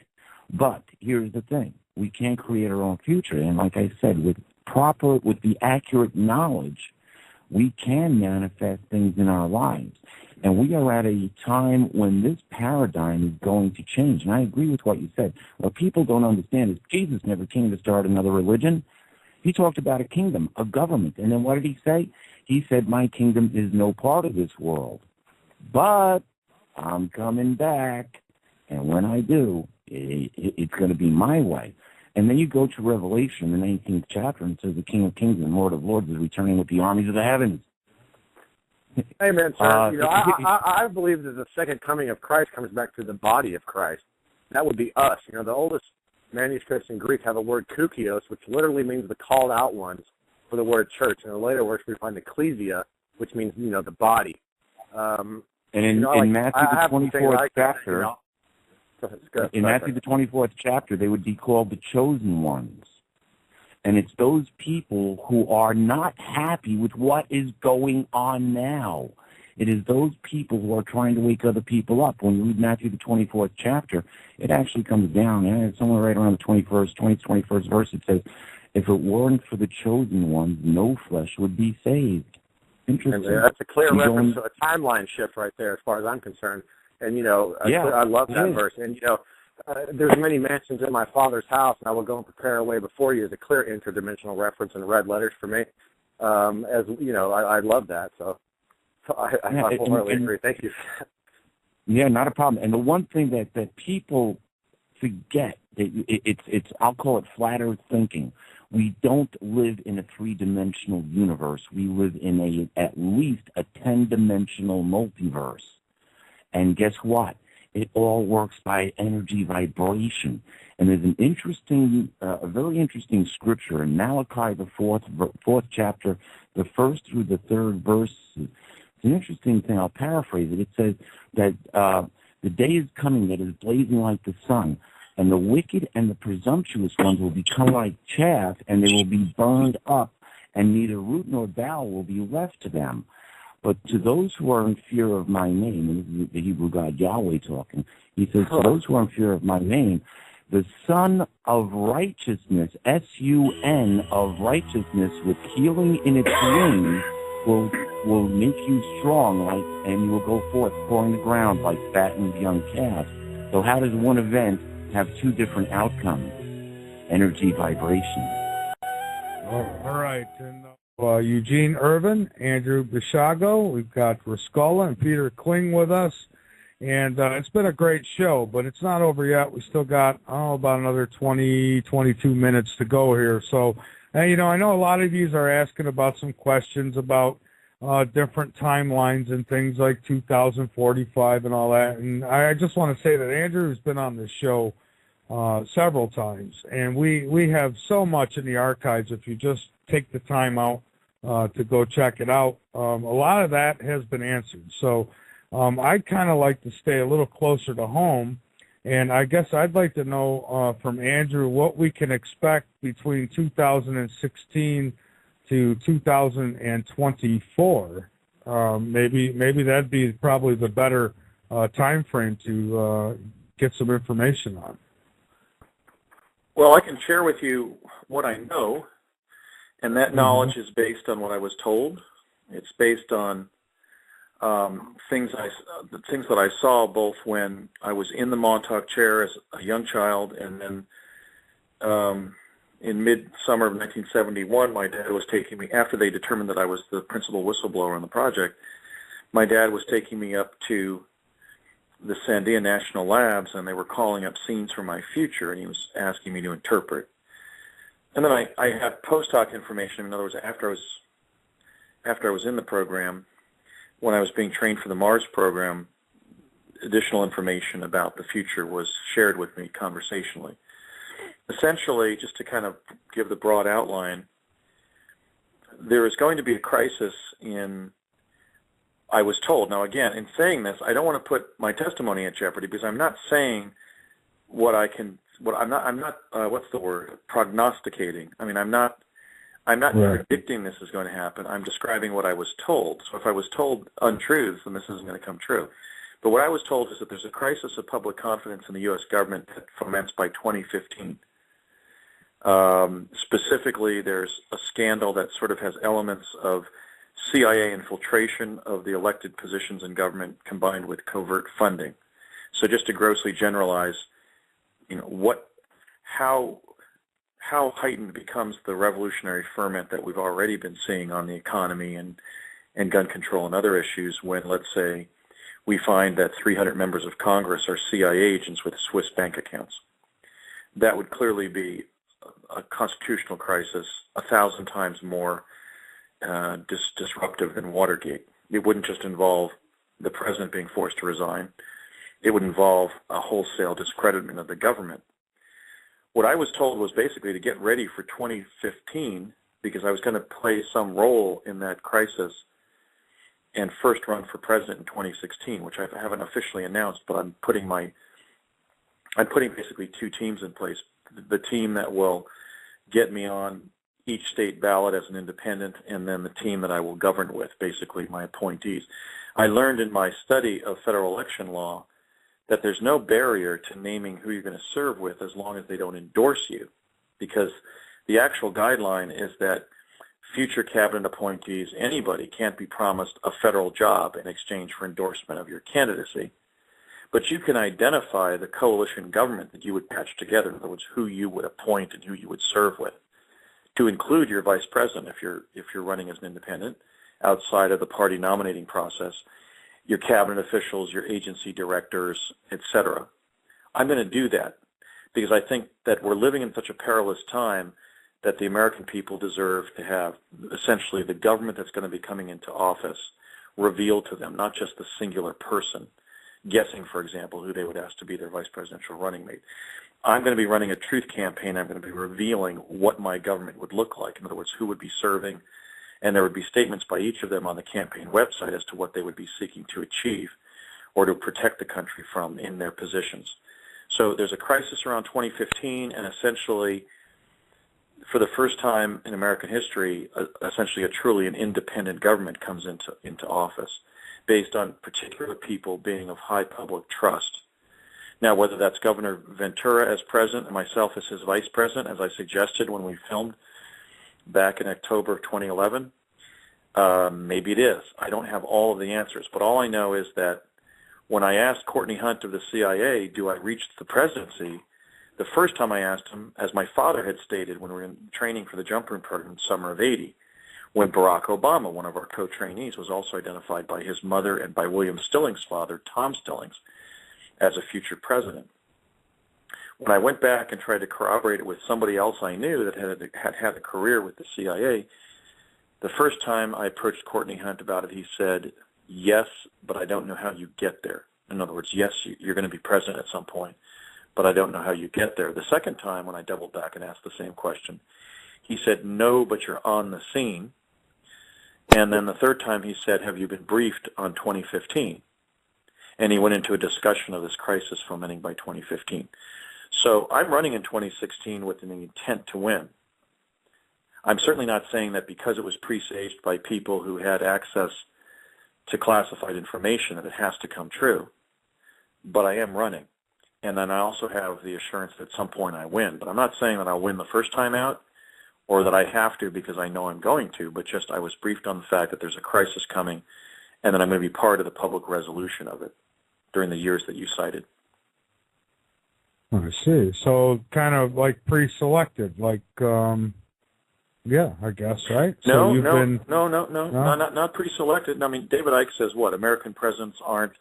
But here's the thing. We can't create our own future. And like I said, with the accurate knowledge, we can manifest things in our lives. And we are at a time when this paradigm is going to change. And I agree with what you said. What people don't understand is Jesus never came to start another religion. He talked about a kingdom, a government. And then what did he say? He said, my kingdom is no part of this world. But I'm coming back. And when I do, it's going to be my way. And then you go to Revelation, the 19th chapter, and it says the King of Kings and Lord of Lords is returning with the armies of the heavens. Amen, sir. I believe that the second coming of Christ comes back to the body of Christ. That would be us. The oldest manuscripts in Greek have a word kukios, which literally means the called out ones for the word church. And in the later works, we find ecclesia, which means, the body. And in Matthew the 24th chapter, in Matthew the 24th chapter, they would be called the chosen ones. And it's those people who are not happy with what is going on now. It is those people who are trying to wake other people up. When you read Matthew the 24th chapter, it actually comes down, it's somewhere right around the 21st verse, it says, if it weren't for the chosen ones, no flesh would be saved. Interesting. And that's a clear reference to a timeline shift right there as far as I'm concerned. And, I love that verse. And, there's many mansions in my Father's house, and I will go and prepare a way before you is a clear interdimensional reference in red letters for me. I love that. So I wholeheartedly agree. Thank you. Yeah, not a problem. And the one thing that people forget, it's I'll call it flat earth thinking. We don't live in a three-dimensional universe. We live in at least a 10-dimensional multiverse. And guess what? It all works by energy vibration. And there's an interesting, a very interesting scripture in Malachi, the fourth chapter, the first through the third verse. It's an interesting thing. I'll paraphrase it. It says that the day is coming that is blazing like the sun, and the wicked and the presumptuous ones will become like chaff, and they will be burned up, and neither root nor bough will be left to them. But to those who are in fear of my name, and this is the Hebrew God Yahweh talking, he says, to those who are in fear of my name, the Son of Righteousness, S-U-N, of righteousness, with healing in its wings, will make you strong, and you will go forth, pouring the ground like fattened young calves. So how does one event have two different outcomes? Energy vibration. All right. And Eugene Irvin, Andrew Basiago, we've got Rascola and Peter Kling with us. And it's been a great show, but it's not over yet. We still got, about another 20, 22 minutes to go here. So, I know a lot of you are asking about some questions about different timelines and things like 2045 and all that. And I just want to say that Andrew has been on this show several times, and we have so much in the archives if you just take the time out to go check it out. A lot of that has been answered. So I'd kind of like to stay a little closer to home, and I guess I'd like to know from Andrew what we can expect between 2016 to 2024. Maybe that'd be probably the better time frame to get some information on. Well, I can share with you what I know, and that knowledge is based on what I was told. It's based on things that I saw both when I was in the Montauk chair as a young child, and then in mid-summer of 1971, my dad was taking me, after they determined that I was the principal whistleblower on the project, my dad was taking me up to the Sandia National Labs, and they were calling up scenes from my future, and he was asking me to interpret. And then I had post hoc information. In other words, after I was in the program, when I was being trained for the Mars program, additional information about the future was shared with me conversationally. Essentially, just to kind of give the broad outline, there is going to be a crisis in, I was told. Now, again, in saying this, I don't want to put my testimony at jeopardy because I'm not saying I'm not what's the word? Prognosticating. I mean, I'm not right. Predicting this is going to happen. I'm describing what I was told. So if I was told untruths, then this isn't going to come true. But what I was told is that there's a crisis of public confidence in the U.S. government that foments by 2015. Specifically, there's a scandal that sort of has elements of CIA infiltration of the elected positions in government combined with covert funding. So just to grossly generalize, how heightened becomes the revolutionary ferment that we've already been seeing on the economy and gun control and other issues when, let's say, we find that 300 members of Congress are CIA agents with Swiss bank accounts. That would clearly be a constitutional crisis 1,000 times more disruptive than Watergate. It wouldn't just involve the president being forced to resign. It would involve a wholesale discreditment of the government. What I was told was basically to get ready for 2015 because I was going to play some role in that crisis and first run for president in 2016, which I haven't officially announced, but I'm putting basically two teams in place. The team that will get me on each state ballot as an independent, and then the team that I will govern with, basically my appointees. I learned in my study of federal election law that there's no barrier to naming who you're going to serve with as long as they don't endorse you, because the actual guideline is that future cabinet appointees, anybody, can't be promised a federal job in exchange for endorsement of your candidacy. But you can identify the coalition government that you would patch together, in other words, who you would appoint and who you would serve with, to include your vice president if you're running as an independent outside of the party nominating process, your cabinet officials, your agency directors, etc. I'm going to do that because I think that we're living in such a perilous time that the American people deserve to have essentially the government that's going to be coming into office revealed to them, not just the singular person guessing, for example, who they would ask to be their vice presidential running mate. I'm going to be running a truth campaign. I'm going to be revealing what my government would look like. In other words, who would be serving, and there would be statements by each of them on the campaign website as to what they would be seeking to achieve or to protect the country from in their positions. So there's a crisis around 2015, and essentially, for the first time in American history, essentially a truly an independent government comes into office based on particular people being of high public trust. Now, whether that's Governor Ventura as president and myself as his vice president, as I suggested when we filmed back in October of 2011, maybe it is. I don't have all of the answers, but all I know is that when I asked Courtney Hunt of the CIA, do I reach the presidency, the first time I asked him, as my father had stated when we were in training for the Jump Room program in summer of '80, when Barack Obama, one of our co-trainees, was also identified by his mother and by William Stillings' father, Tom Stillings, as a future president. When I went back and tried to corroborate it with somebody else I knew that had a career with the CIA, the first time I approached Courtney Hunt about it, he said, yes, but I don't know how you get there. In other words, yes, you're going to be president at some point, but I don't know how you get there. The second time, when I doubled back and asked the same question, he said, no, but you're on the scene. And then the third time he said, have you been briefed on 2015? And he went into a discussion of this crisis fomenting by 2015. So I'm running in 2016 with an intent to win. I'm certainly not saying that because it was presaged by people who had access to classified information that it has to come true. But I am running. And then I also have the assurance that at some point I win. But I'm not saying that I'll win the first time out or that I have to because I know I'm going to, but just I was briefed on the fact that there's a crisis coming and that I'm going to be part of the public resolution of it during the years that you cited. I see. So kind of like pre-selected, like, yeah, I guess, right? No, so not pre-selected. I mean, David Icke says what? American presidents aren't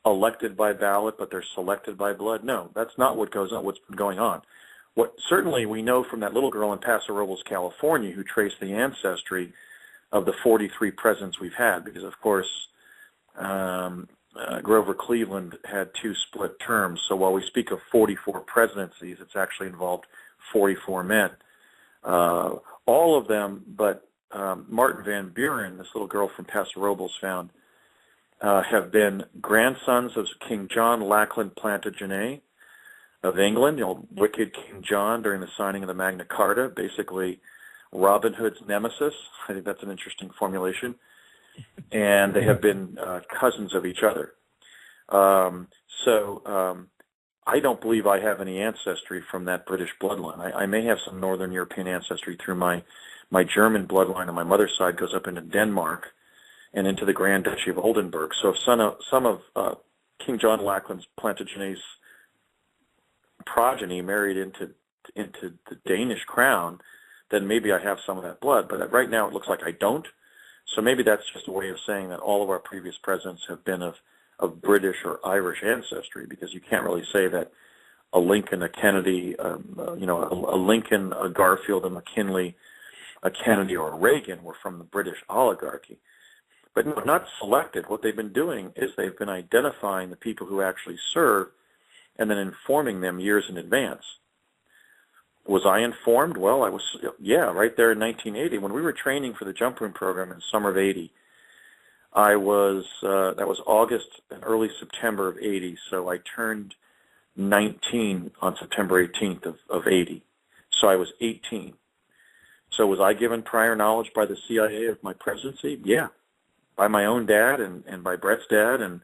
elected by ballot, but they're selected by blood. No, that's not what goes on. What's been going on? What certainly we know from that little girl in Paso Robles, California, who traced the ancestry of the 43 presidents we've had, because of course Grover Cleveland had 2 split terms. So while we speak of 44 presidencies, it's actually involved 44 men. All of them, but Martin Van Buren, this little girl from Paso Robles found, have been grandsons of King John Lackland Plantagenet of England, the old wicked King John during the signing of the Magna Carta, basically Robin Hood's nemesis. I think that's an interesting formulation. And they have been cousins of each other. So I don't believe I have any ancestry from that British bloodline. I may have some Northern European ancestry through my German bloodline on my mother's side goes up into Denmark and into the Grand Duchy of Oldenburg. So if some of King John Lackland's Plantagenet's progeny married into the Danish crown, then maybe I have some of that blood. But right now it looks like I don't. So maybe that's just a way of saying that all of our previous presidents have been of British or Irish ancestry, because you can't really say that a Lincoln, a Kennedy, a Lincoln, a Garfield, a McKinley, a Kennedy, or a Reagan were from the British oligarchy. But no, not selected. What they've been doing is they've been identifying the people who actually serve and then informing them years in advance. Was I informed? Well, I was, right there in 1980. When we were training for the Jump Room program in summer of 80, I was, that was August and early September of 80, so I turned 19 on September 18th of 80. So I was 18. So was I given prior knowledge by the CIA of my presidency? Yeah. By my own dad and by Brett's dad and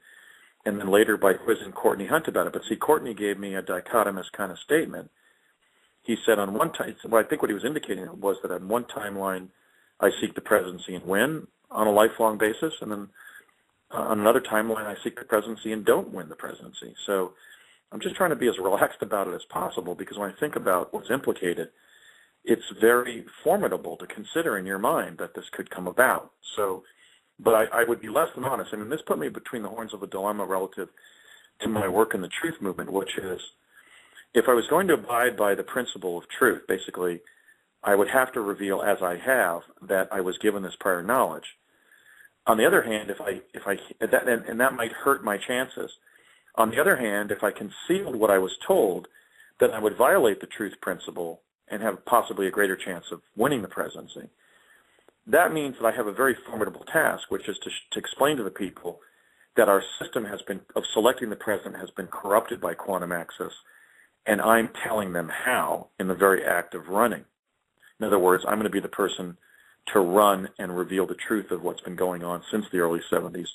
then later by quizzing Courtney Hunt about it. But see, Courtney gave me a dichotomous kind of statement. He said on one time, well, I think what he was indicating was that on one timeline I seek the presidency and win on a lifelong basis, and then on another timeline I seek the presidency and don't win the presidency. So I'm just trying to be as relaxed about it as possible, because when I think about what's implicated, it's very formidable to consider in your mind that this could come about. So, but I would be less than honest. I mean, this put me between the horns of a dilemma relative to my work in the truth movement, which is, if I was going to abide by the principle of truth, basically I would have to reveal, as I have, that I was given this prior knowledge. On the other hand, that might hurt my chances. On the other hand, if I concealed what I was told, then I would violate the truth principle and have possibly a greater chance of winning the presidency. That means that I have a very formidable task, which is to explain to the people that our system of selecting the president has been corrupted by quantum access, and I'm telling them how in the very act of running. In other words, I'm going to be the person to run and reveal the truth of what's been going on since the early 70s,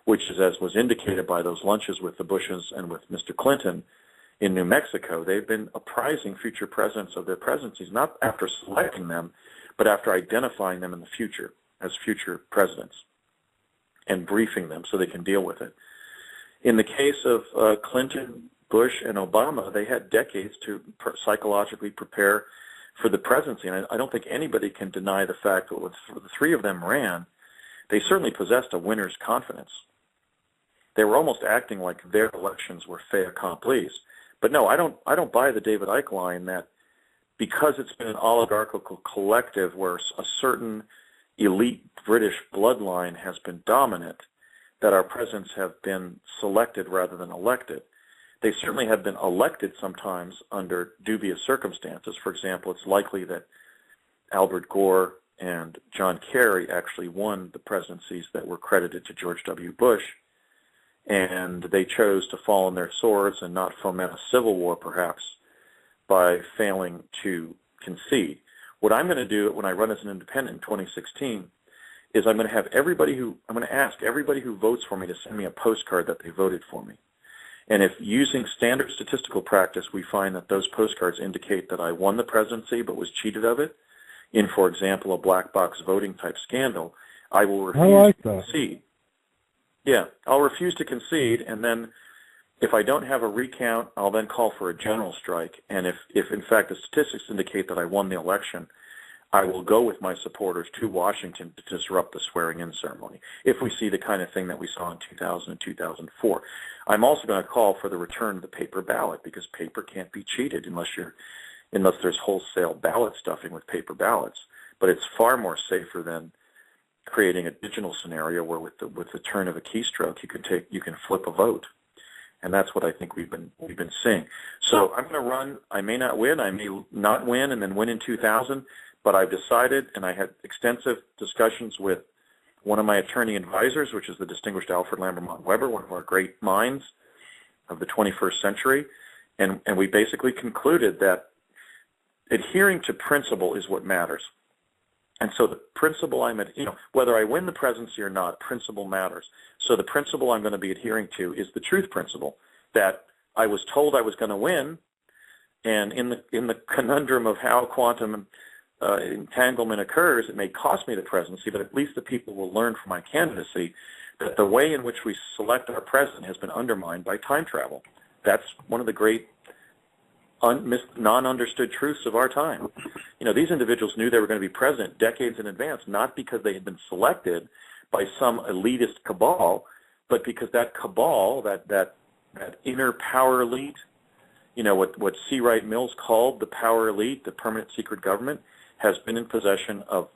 which is, as was indicated by those lunches with the Bushes and with Mr. Clinton in New Mexico, they've been apprising future presidents of their presidencies, not after selecting them, but after identifying them in the future as future presidents and briefing them so they can deal with it. In the case of Clinton, Bush, and Obama, they had decades to psychologically prepare for the presidency, and I don't think anybody can deny the fact that when the three of them ran, they certainly possessed a winner's confidence. They were almost acting like their elections were fait accompli. But no, I don't buy the David Icke line that because it's been an oligarchical collective where a certain elite British bloodline has been dominant, that our presidents have been selected rather than elected. They certainly have been elected sometimes under dubious circumstances. For example, it's likely that Albert Gore and John Kerry actually won the presidencies that were credited to George W. Bush, and they chose to fall on their swords and not foment a civil war, perhaps, by failing to concede. What I'm going to do when I run as an independent in 2016 is I'm going to ask everybody who votes for me to send me a postcard that they voted for me. And if using standard statistical practice we find that those postcards indicate that I won the presidency but was cheated of it, in, for example, a black box voting type scandal, I will refuse to concede. Yeah, I'll refuse to concede, and then if I don't have a recount, I'll then call for a general strike. And if in fact the statistics indicate that I won the election, I will go with my supporters to Washington to disrupt the swearing-in ceremony, if we see the kind of thing that we saw in 2000 and 2004. I'm also going to call for the return of the paper ballot, because paper can't be cheated unless there's wholesale ballot stuffing with paper ballots. But it's far more safer than creating a digital scenario where with the turn of a keystroke you can flip a vote. And that's what I think we've been seeing. So I'm going to run. I may not win. I may not win and then win in 2000. But I've decided, and I had extensive discussions with one of my attorney advisors, which is the distinguished Alfred Lambermont Weber, one of our great minds of the 21st century, and we basically concluded that adhering to principle is what matters. And so the principle whether I win the presidency or not, principle matters. So the principle I'm going to be adhering to is the truth principle, that I was told I was going to win, and in the conundrum of how quantum entanglement occurs, it may cost me the presidency, but at least the people will learn from my candidacy that the way in which we select our president has been undermined by time travel. That's one of the great non-understood truths of our time. These individuals knew they were going to be president decades in advance, not because they had been selected by some elitist cabal, but because that cabal, that inner power elite, what C. Wright Mills called the power elite, the permanent secret government, has been in possession of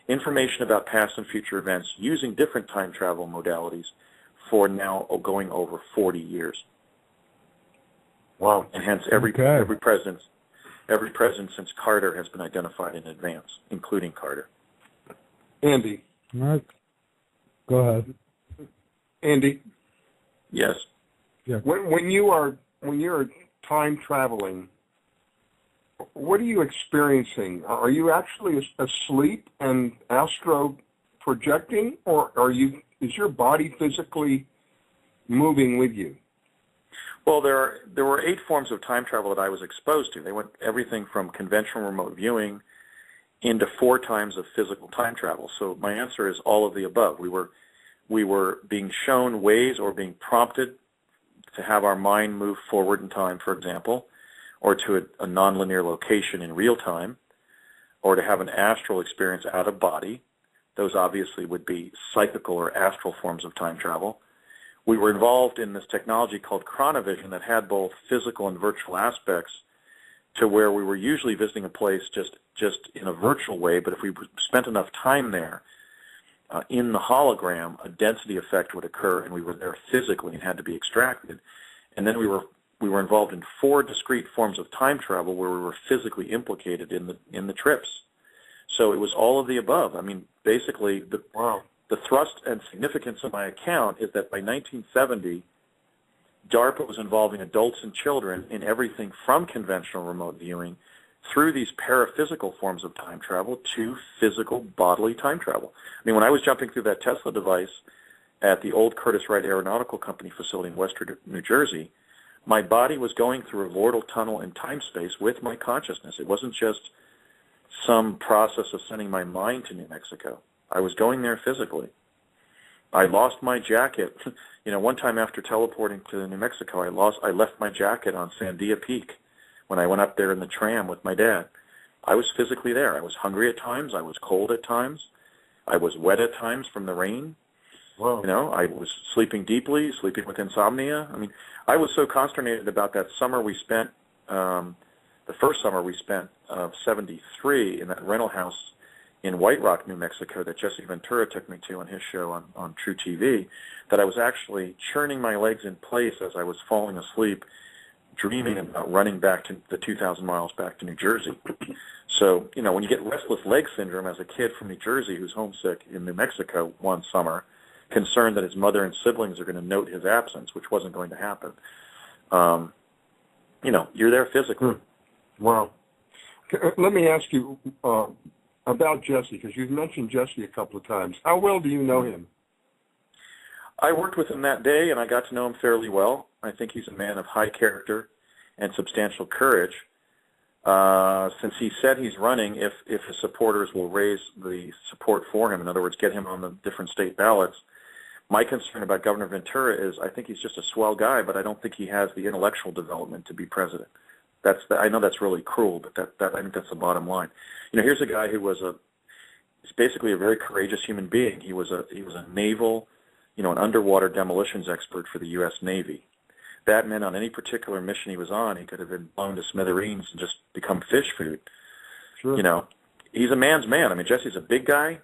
information about past and future events using different time travel modalities for now going over 40 years. Wow. And hence every president since Carter has been identified in advance, including Carter. Andy. All right. Go ahead. Andy. Yes. Yeah. When you're time traveling, what are you experiencing? Are you actually asleep and astro projecting, or is your body physically moving with you? Well, there were 8 forms of time travel that I was exposed to. They went everything from conventional remote viewing into 4 times of physical time travel. So my answer is all of the above. We were being shown ways or being prompted to have our mind move forward in time, for example, or to a nonlinear location in real time, or to have an astral experience out of body. Those obviously would be psychical or astral forms of time travel. We were involved in this technology called chronovision that had both physical and virtual aspects to where we were usually visiting a place just in a virtual way, but if we spent enough time there in the hologram, a density effect would occur, and we were there physically and had to be extracted. And then we were involved in 4 discrete forms of time travel where we were physically implicated in the trips. So it was all of the above. I mean, basically, the thrust and significance of my account is that by 1970, DARPA was involving adults and children in everything from conventional remote viewing through these paraphysical forms of time travel to physical bodily time travel. I mean, when I was jumping through that Tesla device at the old Curtiss-Wright Aeronautical Company facility in Western New Jersey, my body was going through a vortal tunnel in time-space with my consciousness. It wasn't just some process of sending my mind to New Mexico. I was going there physically. I lost my jacket. You know, one time after teleporting to New Mexico, I left my jacket on Sandia Peak when I went up there in the tram with my dad. I was physically there. I was hungry at times. I was cold at times. I was wet at times from the rain. Wow. You know, I was sleeping deeply, sleeping with insomnia. I mean, I was so consternated about that summer we spent, the first summer we spent of 73 in that rental house in White Rock, New Mexico, that Jesse Ventura took me to on his show on True TV, that I was actually churning my legs in place as I was falling asleep, dreaming about running back to the 2,000 miles back to New Jersey. So, you know, when you get restless leg syndrome as a kid from New Jersey who's homesick in New Mexico one summer, concerned that his mother and siblings are going to note his absence, which wasn't going to happen, you know, you're there physically. Wow. Let me ask you about Jesse, because you've mentioned Jesse a couple of times. How well do you know him? I worked with him that day, and I got to know him fairly well. I think he's a man of high character and substantial courage. Since he said he's running, if his supporters will raise the support for him, in other words, get him on the different state ballots, my concern about Governor Ventura is I think he's just a swell guy, but I don't think he has the intellectual development to be president. I know that's really cruel, but I think that's the bottom line. You know, here's a guy who he's basically a very courageous human being. He was a naval, you know, an underwater demolitions expert for the U.S. Navy. That meant on any particular mission he was on, he could have been blown to smithereens and just become fish food. Sure. You know, he's a man's man. I mean, Jesse's a big guy.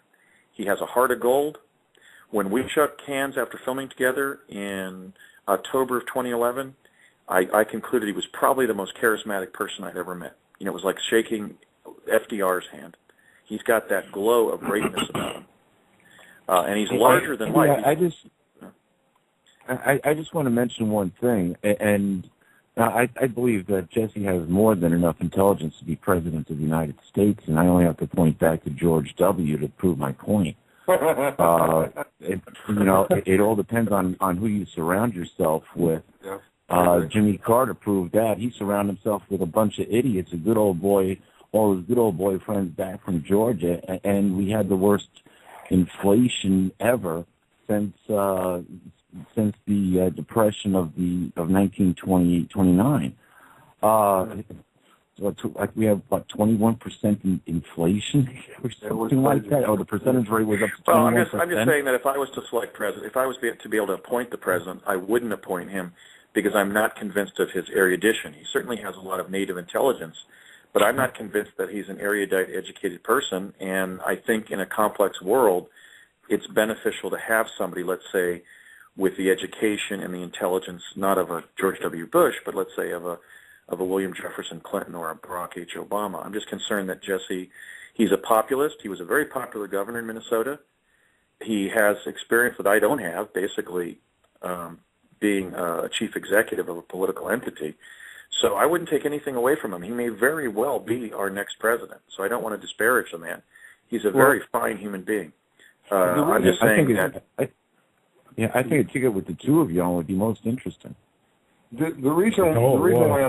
He has a heart of gold. When we shook hands after filming together in October of 2011, I concluded he was probably the most charismatic person I'd ever met. You know, it was like shaking FDR's hand. He's got that glow of greatness about him. And he's larger than life. I just want to mention one thing, and I believe that Jesse has more than enough intelligence to be president of the United States, and I only have to point back to George W. to prove my point. It all depends on who you surround yourself with. Yeah. Jimmy Carter proved that. He surrounded himself with a bunch of idiots, a good old boy, all his good old boy friends back from Georgia, and we had the worst inflation ever since the depression of 1928-29. So we have about 21% inflation or something like that. Oh, the percentage rate was up to 21%. Well, I'm just saying that if I was to select president, if I was to be able to appoint the president, I wouldn't appoint him because I'm not convinced of his erudition. He certainly has a lot of native intelligence, but I'm not convinced that he's an erudite, educated person. And I think in a complex world, it's beneficial to have somebody, let's say, with the education and the intelligence, not of a George W. Bush, but let's say of a William Jefferson Clinton or a Barack H. Obama. I'm just concerned that Jesse, he's a populist. He was a very popular governor in Minnesota. He has experience that I don't have, basically being a chief executive of a political entity. So I wouldn't take anything away from him. He may very well be our next president. So I don't want to disparage the man. He's a very fine human being. I'm just saying that. I think a ticket with the two of y'all would be most interesting. The reason why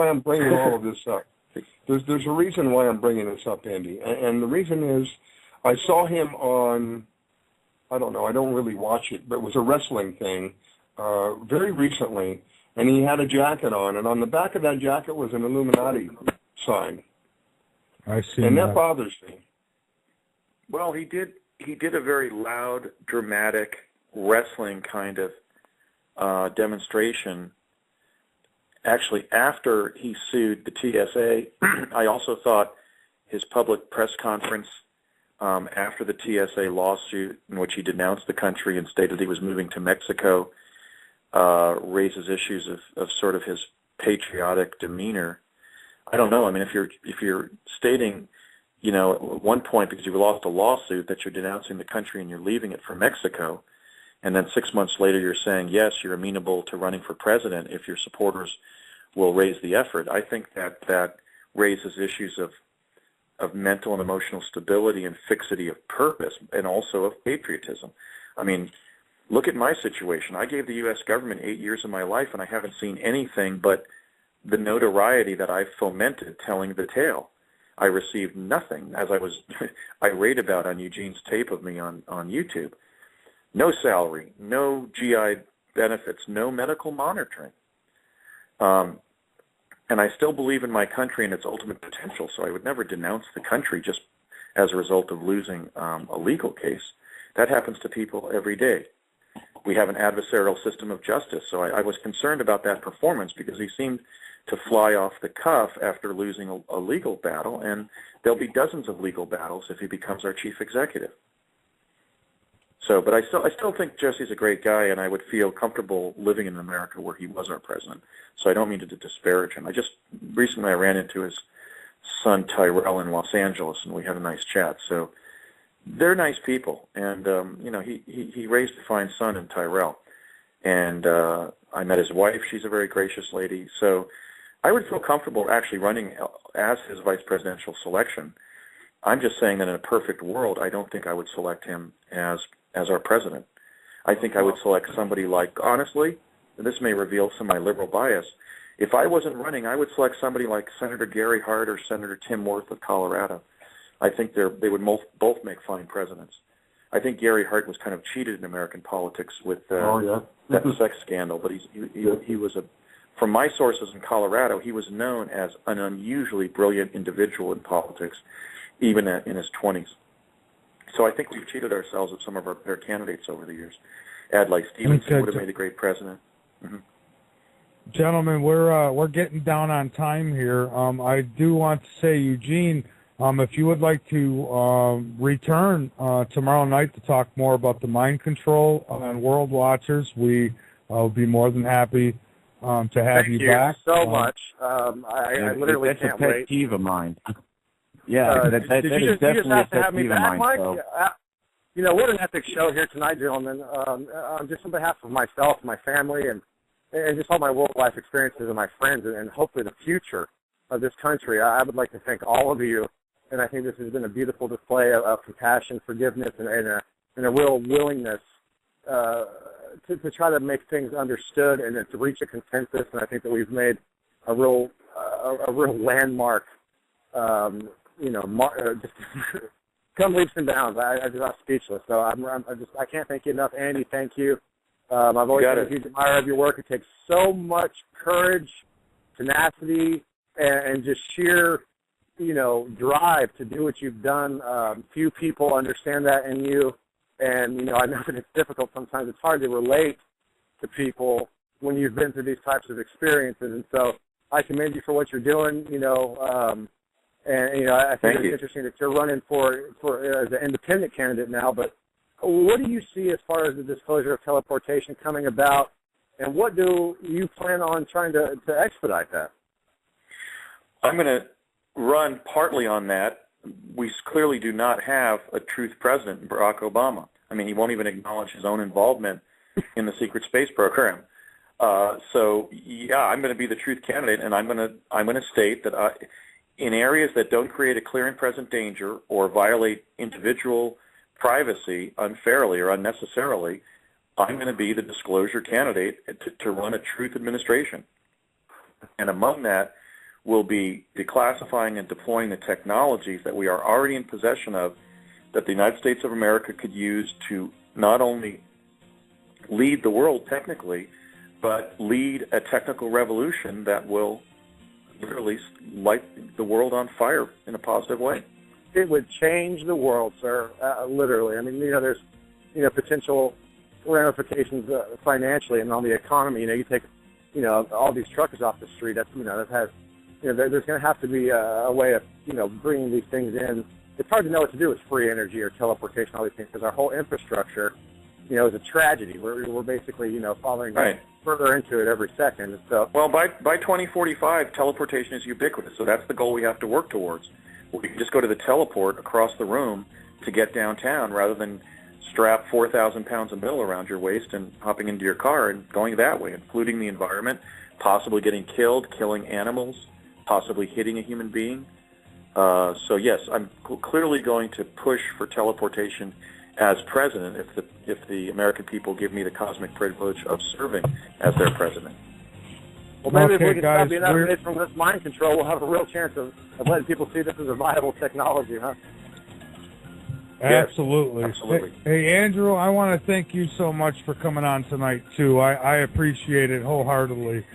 I'm bringing all of this up, there's a reason why I'm bringing this up, Andy, and the reason is I saw him on, I don't know, I don't really watch it, but it was a wrestling thing very recently, and he had a jacket on, and on the back of that jacket was an Illuminati sign. I see. And that bothers me. Well, he did a very loud, dramatic wrestling kind of demonstration actually, after he sued the TSA, I also thought his public press conference after the TSA lawsuit in which he denounced the country and stated he was moving to Mexico raises issues of sort of his patriotic demeanor. I don't know. I mean, if you're stating, you know, at one point because you lost a lawsuit that you're denouncing the country and you're leaving it for Mexico, and then 6 months later you're saying, yes, you're amenable to running for president if your supporters will raise the effort, I think that raises issues of mental and emotional stability and fixity of purpose and also of patriotism. I mean, look at my situation. I gave the U.S. government 8 years of my life, and I haven't seen anything but the notoriety that I've fomented telling the tale. I received nothing, as I was irate about on Eugene's tape of me on YouTube. No salary, no GI benefits, no medical monitoring. And I still believe in my country and its ultimate potential, so I would never denounce the country just as a result of losing a legal case. That happens to people every day. We have an adversarial system of justice, so I was concerned about that performance because he seemed to fly off the cuff after losing a legal battle, and there'll be dozens of legal battles if he becomes our chief executive. So, but I still think Jesse's a great guy, and I would feel comfortable living in America where he was our president. So I don't mean to disparage him. Recently I ran into his son Tyrell in Los Angeles, and we had a nice chat. So they're nice people, and you know, he raised a fine son in Tyrell, and I met his wife. She's a very gracious lady. So I would feel comfortable actually running as his vice presidential selection. I'm just saying that in a perfect world, I don't think I would select him as our president. I think I would select somebody like, honestly, and this may reveal some of my liberal bias, if I wasn't running, I would select somebody like Senator Gary Hart or Senator Tim Wirth of Colorado. I think they would both make fine presidents. I think Gary Hart was kind of cheated in American politics with that sex scandal, but he was from my sources in Colorado, he was known as an unusually brilliant individual in politics, even in his 20s. So I think we've cheated ourselves with some of our better candidates over the years. Adlai Stevenson would have made a great president. Mm-hmm. Gentlemen, we're getting down on time here. I do want to say, Eugene, if you would like to return tomorrow night to talk more about the mind control on World Watchers, we will be more than happy to have you back. Thank you so much. I literally can't wait. That's a pet peeve of mine. Yeah, that is definitely a pet peeve of mine. Mike? So. You know, what an epic show here tonight, gentlemen. Just on behalf of myself, my family, and just all my world life experiences and my friends, and hopefully the future of this country, I would like to thank all of you. And I think this has been a beautiful display of compassion, forgiveness, and a real willingness to try to make things understood and to reach a consensus. And I think that we've made a real landmark. Just come leaps and bounds. I'm speechless. So I can't thank you enough, Andy. Thank you. I've always been a huge admirer of your work. It takes so much courage, tenacity, and just sheer, drive to do what you've done. Few people understand that in you, and I know that it's difficult sometimes. It's hard to relate to people when you've been through these types of experiences, and so I commend you for what you're doing. I think it's interesting that you're running for as an independent candidate now. But what do you see as far as the disclosure of teleportation coming about, and what do you plan on trying to expedite that? I'm going to run partly on that. We clearly do not have a truth president, Barack Obama. I mean, he won't even acknowledge his own involvement in the secret space program. So I'm going to be the truth candidate, and I'm going to state that in areas that don't create a clear and present danger or violate individual privacy unfairly or unnecessarily, I'm going to be the disclosure candidate to run a truth administration. And among that will be declassifying and deploying the technologies that we are already in possession of that the United States of America could use to not only lead the world technically, but lead a technical revolution that will literally light the world on fire in a positive way. It would change the world, sir, literally. I mean, there's, potential ramifications financially and on the economy. You take all these truckers off the street. That's, that has, there's going to have to be a way of, bringing these things in. It's hard to know what to do with free energy or teleportation, all these things, because our whole infrastructure, is a tragedy. We're basically, falling further into it every second. So, well, by 2045, teleportation is ubiquitous. So that's the goal we have to work towards. We can just go to the teleport across the room to get downtown, rather than strap 4,000 pounds of metal around your waist and hopping into your car and going that way, and polluting the environment, possibly getting killed, killing animals, possibly hitting a human being. So yes, I'm clearly going to push for teleportation as president if the American people give me the cosmic privilege of serving as their president. Well, maybe if we can stop being away from this mind control, we'll have a real chance of letting people see this as a viable technology, huh? Absolutely. Yes, absolutely. Hey, Andrew, I want to thank you so much for coming on tonight, too. I appreciate it wholeheartedly.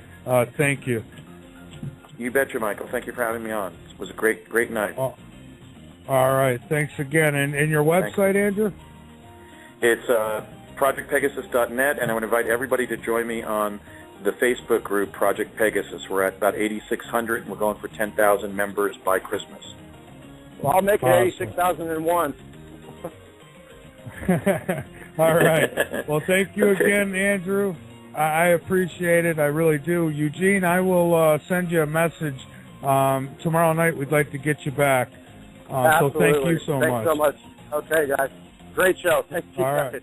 Thank you. You betcha, Michael. Thank you for having me on. It was a great night. Oh, all right. Thanks again. And your website, Andrew? It's projectpegasus.net, and I would invite everybody to join me on the Facebook group Project Pegasus. We're at about 8,600, and we're going for 10,000 members by Christmas. Well, I'll make it 86,001. All right. Well, thank you again, Andrew. I appreciate it. I really do. Eugene, I will send you a message tomorrow night. We'd like to get you back. So thank you so much. Thanks so much. Okay, guys. Great show. Thank you. All right.